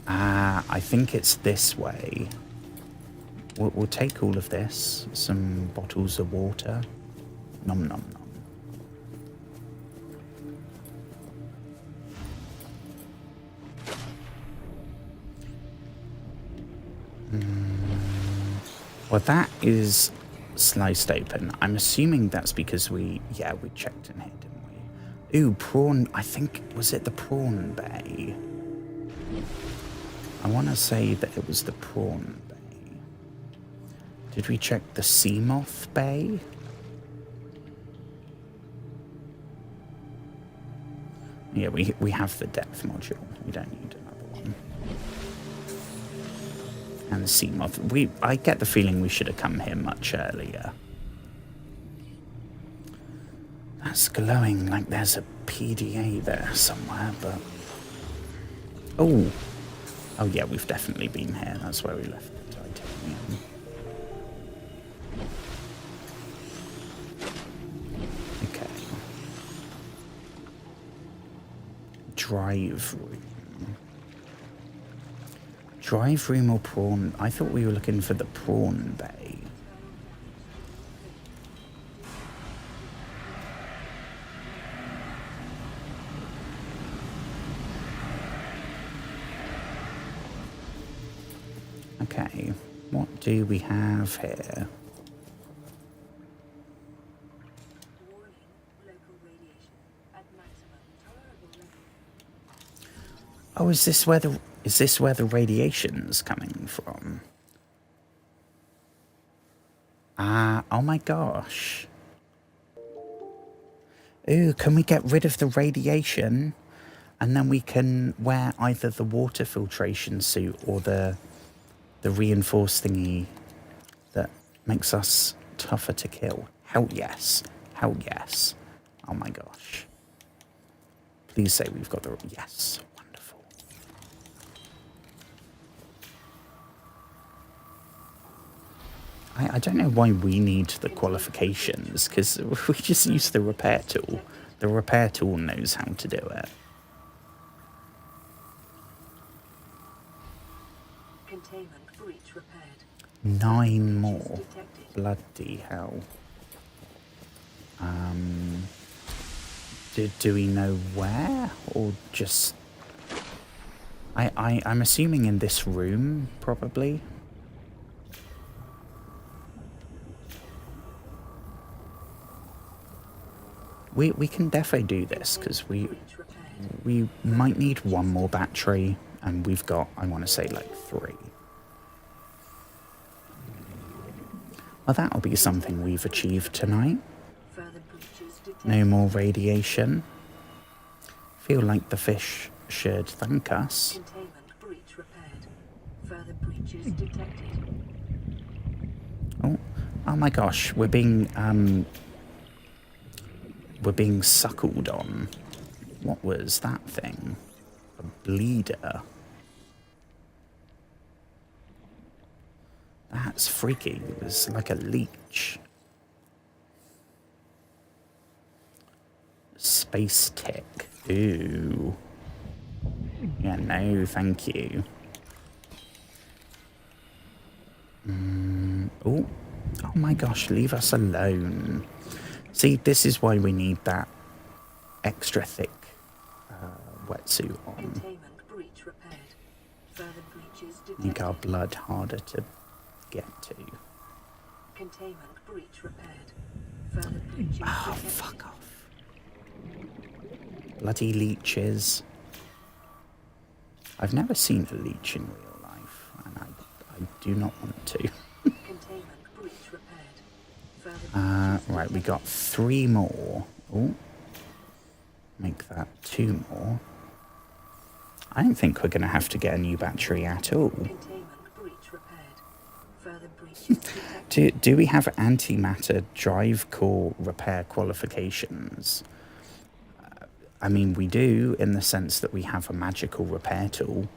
Ah, I think it's this way. We'll take all of this. Some bottles of water. Nom nom nom. Well, that is sliced open. I'm assuming that's because we checked in here, didn't we? Ooh, prawn. I think, was it the prawn bay? I want to say that it was the prawn bay. Did we check the sea moth bay? Yeah, we have the depth module. We don't need another one. And the sea moth. I get the feeling we should have come here much earlier. That's glowing like there's a PDA there somewhere, but... Oh! Oh yeah, we've definitely been here. That's where we left the titanium. Okay. Drive room. Drive room or prawn? I thought we were looking for the prawn bay. Okay, what do we have here? Warning, local radiation at maximum tolerable level. Oh, is this where the... Is this where the radiation's coming from? Ah, oh my gosh. Ooh, can we get rid of the radiation? And then we can wear either the water filtration suit or the reinforced thingy that makes us tougher to kill. Hell yes. Hell yes. Oh my gosh. Please say we've got the... Yes. Wonderful. I don't know why we need the qualifications, because we just use the repair tool. The repair tool knows how to do it. Containment breach repaired. 9 more. Detected. Bloody hell. Do we know where? Or just... I'm assuming in this room, probably. We can defo do this, because we might need 1 more battery, and we've got, I want to say, like 3. Well, that'll be something we've achieved tonight. Further breaches detected. No more radiation. Feel like the fish should thank us. Containment breach repaired. Further breaches detected. Oh my gosh, we're being suckled on. What was that thing? A bleeder. That's freaky. It was like a leech. Space tick. Ooh. Yeah, no, thank you. Oh my gosh, leave us alone. See, this is why we need that extra thick wetsuit on. Containment breach repaired. Further breaches detected. Make our blood harder to get to. Containment breach repaired. Further breaches Oh, detected. fuck off. Bloody leeches. I've never seen a leech in real life, and I do not want to. Containment breach repaired. Further breaches Right, we got 3 more. Oh, make that 2 more. I don't think we're going to have to get a new battery at all. Containment breach repaired. Further breaches detected. Do we have antimatter drive core repair qualifications? I mean, we do, in the sense that we have a magical repair tool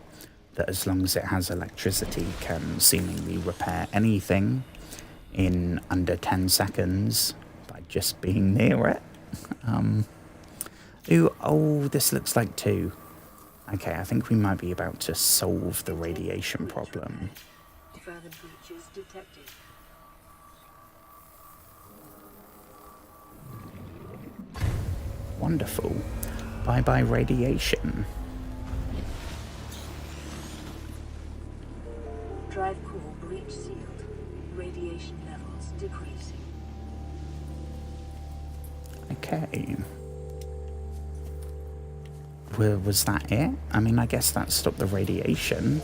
that, as long as it has electricity, can seemingly repair anything in under 10 seconds by just being near it. Oh, this looks like 2. Okay, I think we might be about to solve the radiation problem. Further breaches detected. Wonderful. Bye-bye radiation. Drive core breach sealed. Radiation levels decreasing. Okay. Was that it? I mean, I guess that stopped the radiation.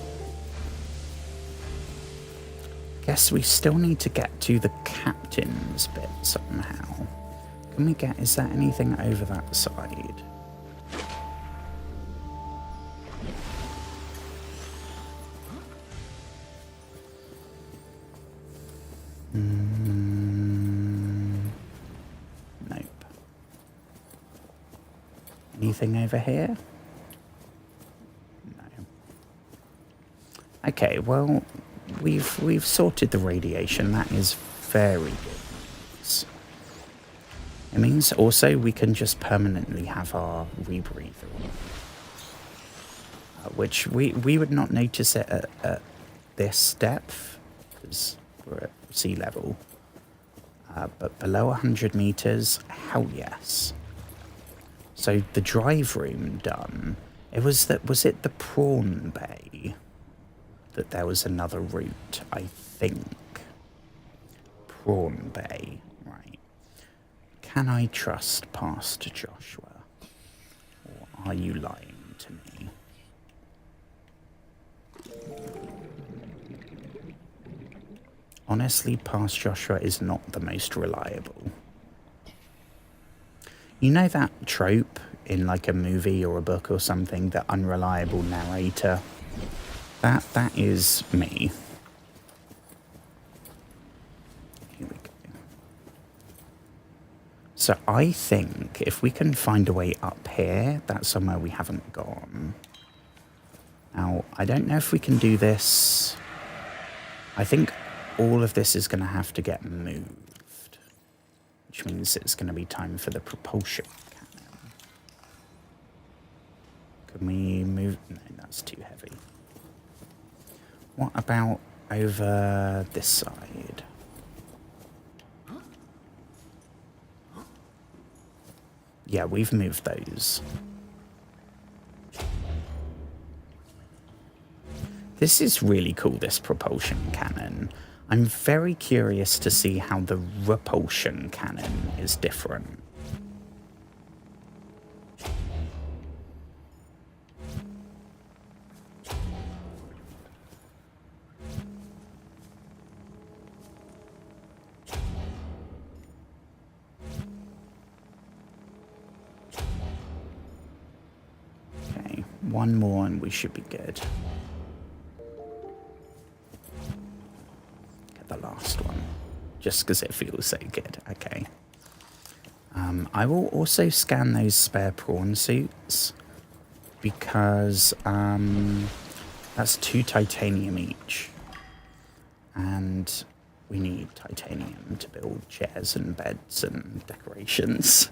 Guess we still need to get to the captain's bit somehow. Can we get... Is there anything over that side? Nope. Anything over here? No. Okay, well, we've sorted the radiation. That is very good news. It means also we can just permanently have our rebreather on, which we would not notice it at this depth because we're at sea level. But below 100 meters, hell yes. So the drive room done. Was it the prawn bay that there was another route? I think prawn bay, right? Can I trust Pastor Joshua, or are you lying to me? Honestly, past Joshua is not the most reliable. You know that trope in like a movie or a book or something, the unreliable narrator? That is me. Here we go. So I think if we can find a way up here, that's somewhere we haven't gone. Now, I don't know if we can do this. I think all of this is going to have to get moved, which means it's going to be time for the propulsion cannon. Can we move? No, that's too heavy. What about over this side? Yeah, we've moved those. This is really cool, this propulsion cannon. I'm very curious to see how the repulsion cannon is different. Okay, one more and we should be good. Get the last one, just because it feels so good. Okay. I will also scan those spare prawn suits because that's 2 titanium each. And we need titanium to build chairs and beds and decorations.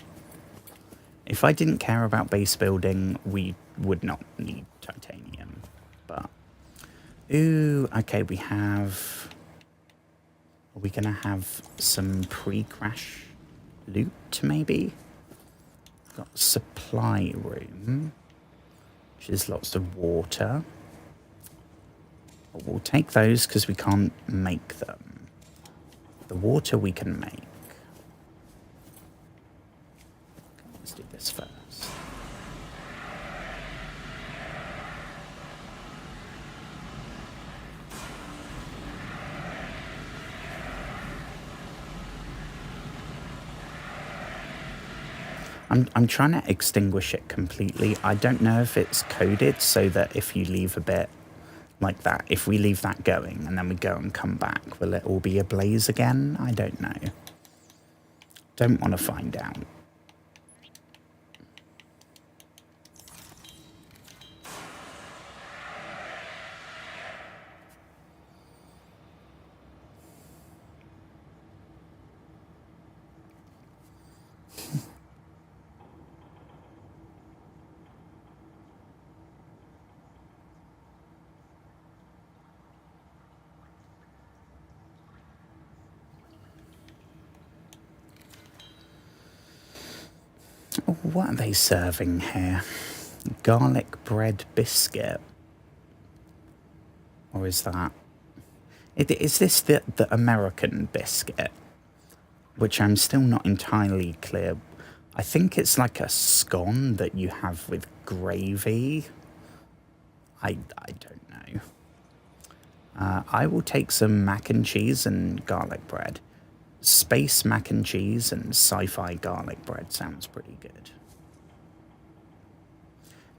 If I didn't care about base building, we would not need titanium. But, ooh, okay, we have... Are we going to have some pre-crash loot, maybe? Got supply room, which is lots of water. We'll take those because we can't make them. The water we can make. Okay, let's do this first. I'm trying to extinguish it completely. I don't know if it's coded so that if you leave a bit like that, if we leave that going and then we go and come back, will it all be ablaze again? I don't know. Don't want to find out. What are they serving here? Garlic bread biscuit? Or is that... Is this the American biscuit? Which I'm still not entirely clear. I think it's like a scone that you have with gravy. I don't know. I will take some mac and cheese and garlic bread. Space mac and cheese and sci-fi garlic bread sounds pretty good.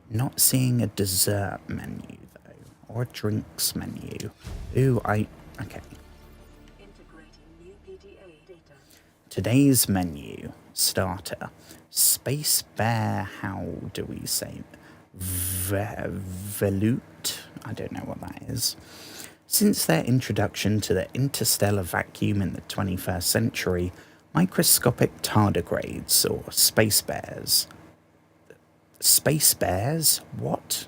Not seeing a dessert menu, though, or a drinks menu. Ooh, okay. Integrating new PDA data. Today's menu, starter, Space Bear, how do we say it? Veloot? I don't know what that is. Since their introduction to the interstellar vacuum in the 21st century, microscopic tardigrades, or space bears... Space bears? What?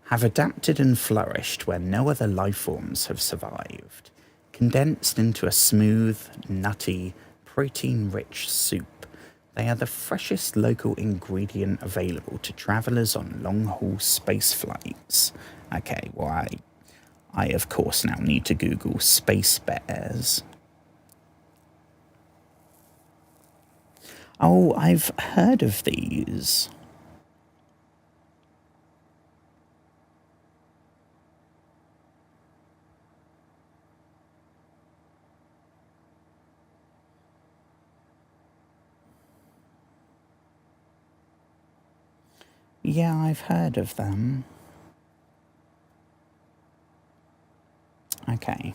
Have adapted and flourished where no other life forms have survived. Condensed into a smooth, nutty, protein-rich soup, they are the freshest local ingredient available to travellers on long-haul space flights. Okay, well, I of course now need to Google space bears. Oh, I've heard of these. Yeah, I've heard of them. Okay.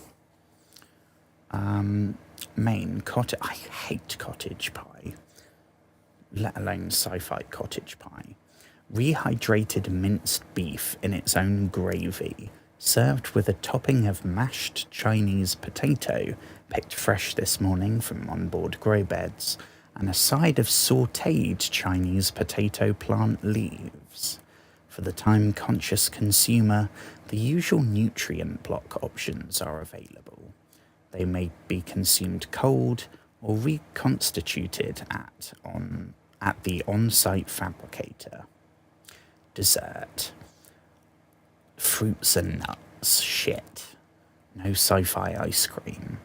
Main cottage. I hate cottage pie, let alone sci-fi cottage pie. Rehydrated minced beef in its own gravy, served with a topping of mashed Chinese potato, picked fresh this morning from onboard grow beds, and a side of sautéed Chinese potato plant leaves. For the time-conscious consumer, the usual nutrient block options are available. They may be consumed cold or reconstituted at the on-site fabricator. Dessert. Fruits and nuts. Shit. No sci-fi ice cream.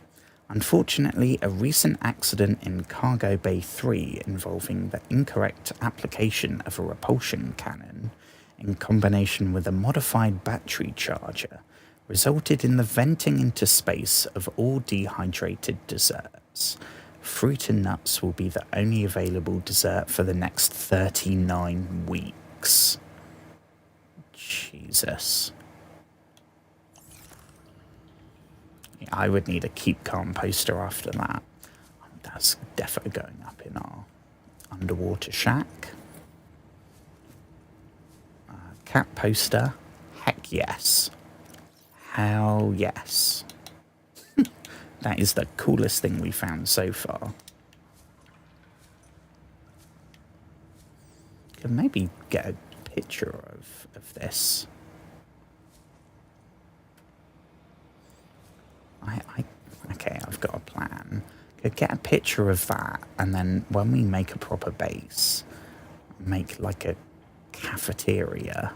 Unfortunately, a recent accident in Cargo Bay 3 involving the incorrect application of a repulsion cannon in combination with a modified battery charger resulted in the venting into space of all dehydrated desserts. Fruit and nuts will be the only available dessert for the next 39 weeks. Jesus. Yeah, I would need a keep calm poster after that. That's definitely going up in our underwater shack. Cat poster. Heck yes. Hell yes. That is the coolest thing we found so far. Could maybe get a picture of this. Okay, I've got a plan. Could get a picture of that, and then when we make a proper base, make like a cafeteria.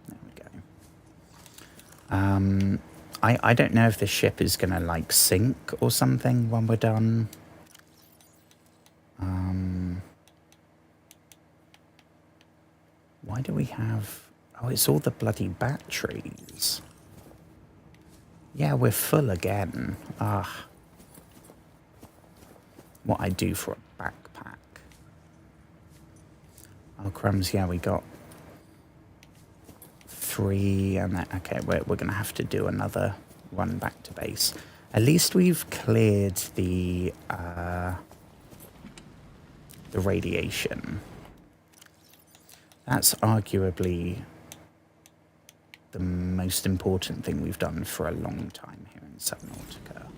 There we go. I don't know if the ship is gonna like sink or something when we're done. Why do we have... Oh, it's all the bloody batteries. Yeah, we're full again. Ah. What I do for a backpack. Oh, crumbs, yeah, we got 3 and that... Okay, we're going to have to do another run back to base. At least we've cleared the radiation. That's arguably the most important thing we've done for a long time here in Subnautica.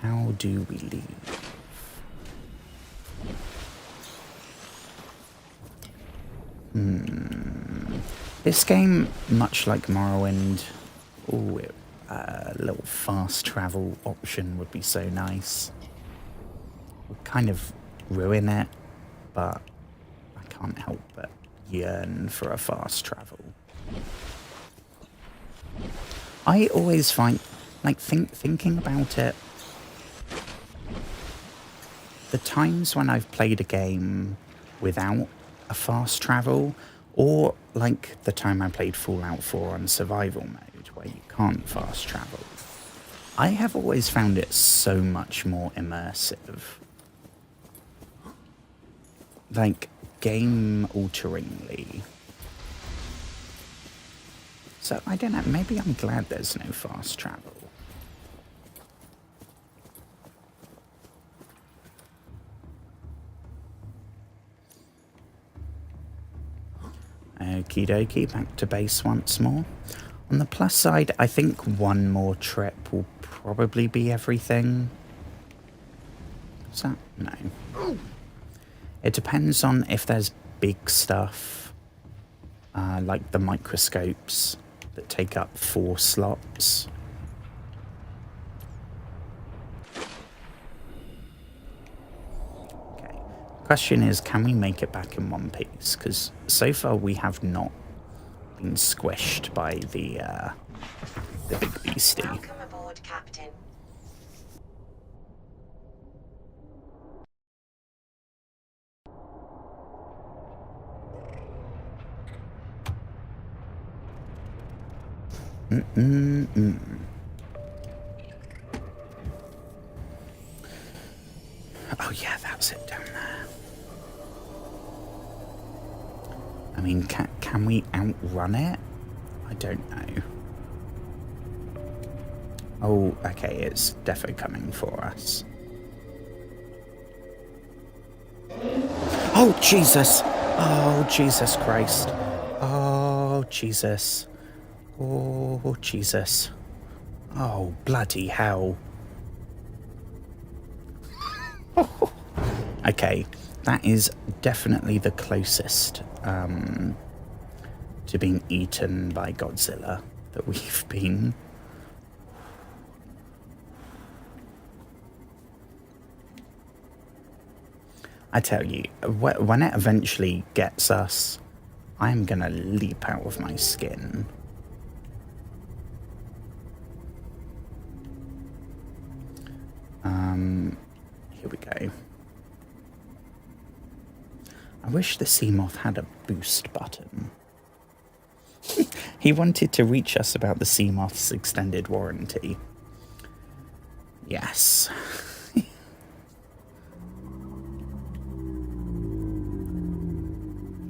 How do we leave? This game, much like Morrowind, a little fast travel option would be so nice. Would kind of ruin it, but I can't help but yearn for a fast travel. I always find, like, thinking about it, the times when I've played a game without a fast travel, or like the time I played Fallout 4 on survival mode, where you can't fast travel, I have always found it so much more immersive. Like, game-alteringly. So, I don't know, maybe I'm glad there's no fast travel. Okie dokie, back to base once more. On the plus side, I think one more trip will probably be everything. Is that? No. It depends on if there's big stuff, like the microscopes that take up 4 slots. Okay. Question is, can we make it back in one piece? Because so far we have not been squished by the big beastie. Welcome aboard, Captain. Mm-mm-mm. Oh yeah, that's it down there. I mean, can we outrun it? I don't know. Oh, okay, it's defo coming for us. Oh, Jesus! Oh, Jesus Christ. Oh, Jesus. Oh, Jesus. Oh, bloody hell. Okay, that is definitely the closest to being eaten by Godzilla that we've been. I tell you, when it eventually gets us, I'm gonna leap out of my skin. Here we go. I wish the Seamoth had a boost button. He wanted to reach us about the Seamoth's extended warranty. Yes.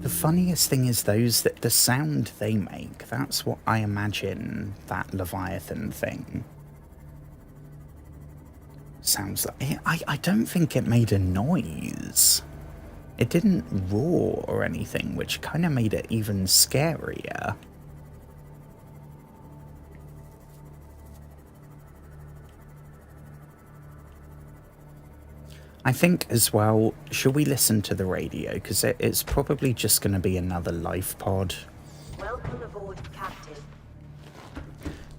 The funniest thing is that the sound they make, that's what I imagine that Leviathan thing sounds like. I don't think it made a noise. It didn't roar or anything, which kind of made it even scarier. I think as well, should we listen to the radio? Because it's probably just going to be another life pod. Welcome aboard, Captain.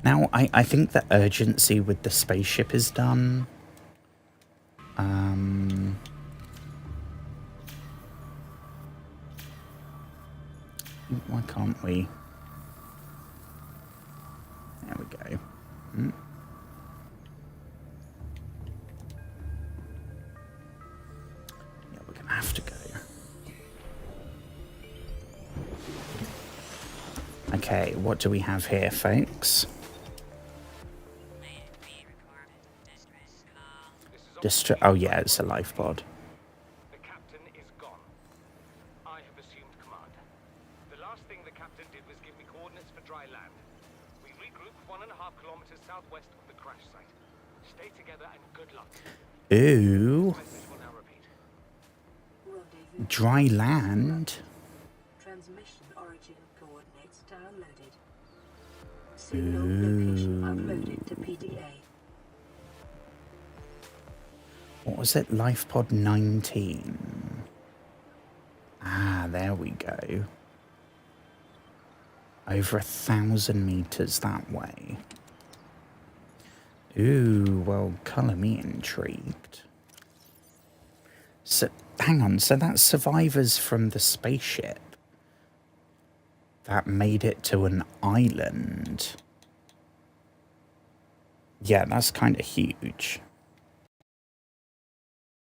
Now, I think the urgency with the spaceship is done. Why can't we? There we go. Yeah, we're gonna have to go. Okay, what do we have here, folks? Oh yeah, it's a life pod. The captain is gone. I have assumed command. The last thing the captain did was give me coordinates for dry land. We regroup 1.5 kilometers southwest of the crash site. Stay together and good luck. Ooh. Message will now repeat. Rendezvous. Dry land. Transmission origin coordinates downloaded. Signal location uploaded to PDA. What was it? Life pod 19. Ah, there we go. Over 1,000 meters that way. Ooh, well, colour me intrigued. So, hang on, so that's survivors from the spaceship that made it to an island. Yeah, that's kind of huge.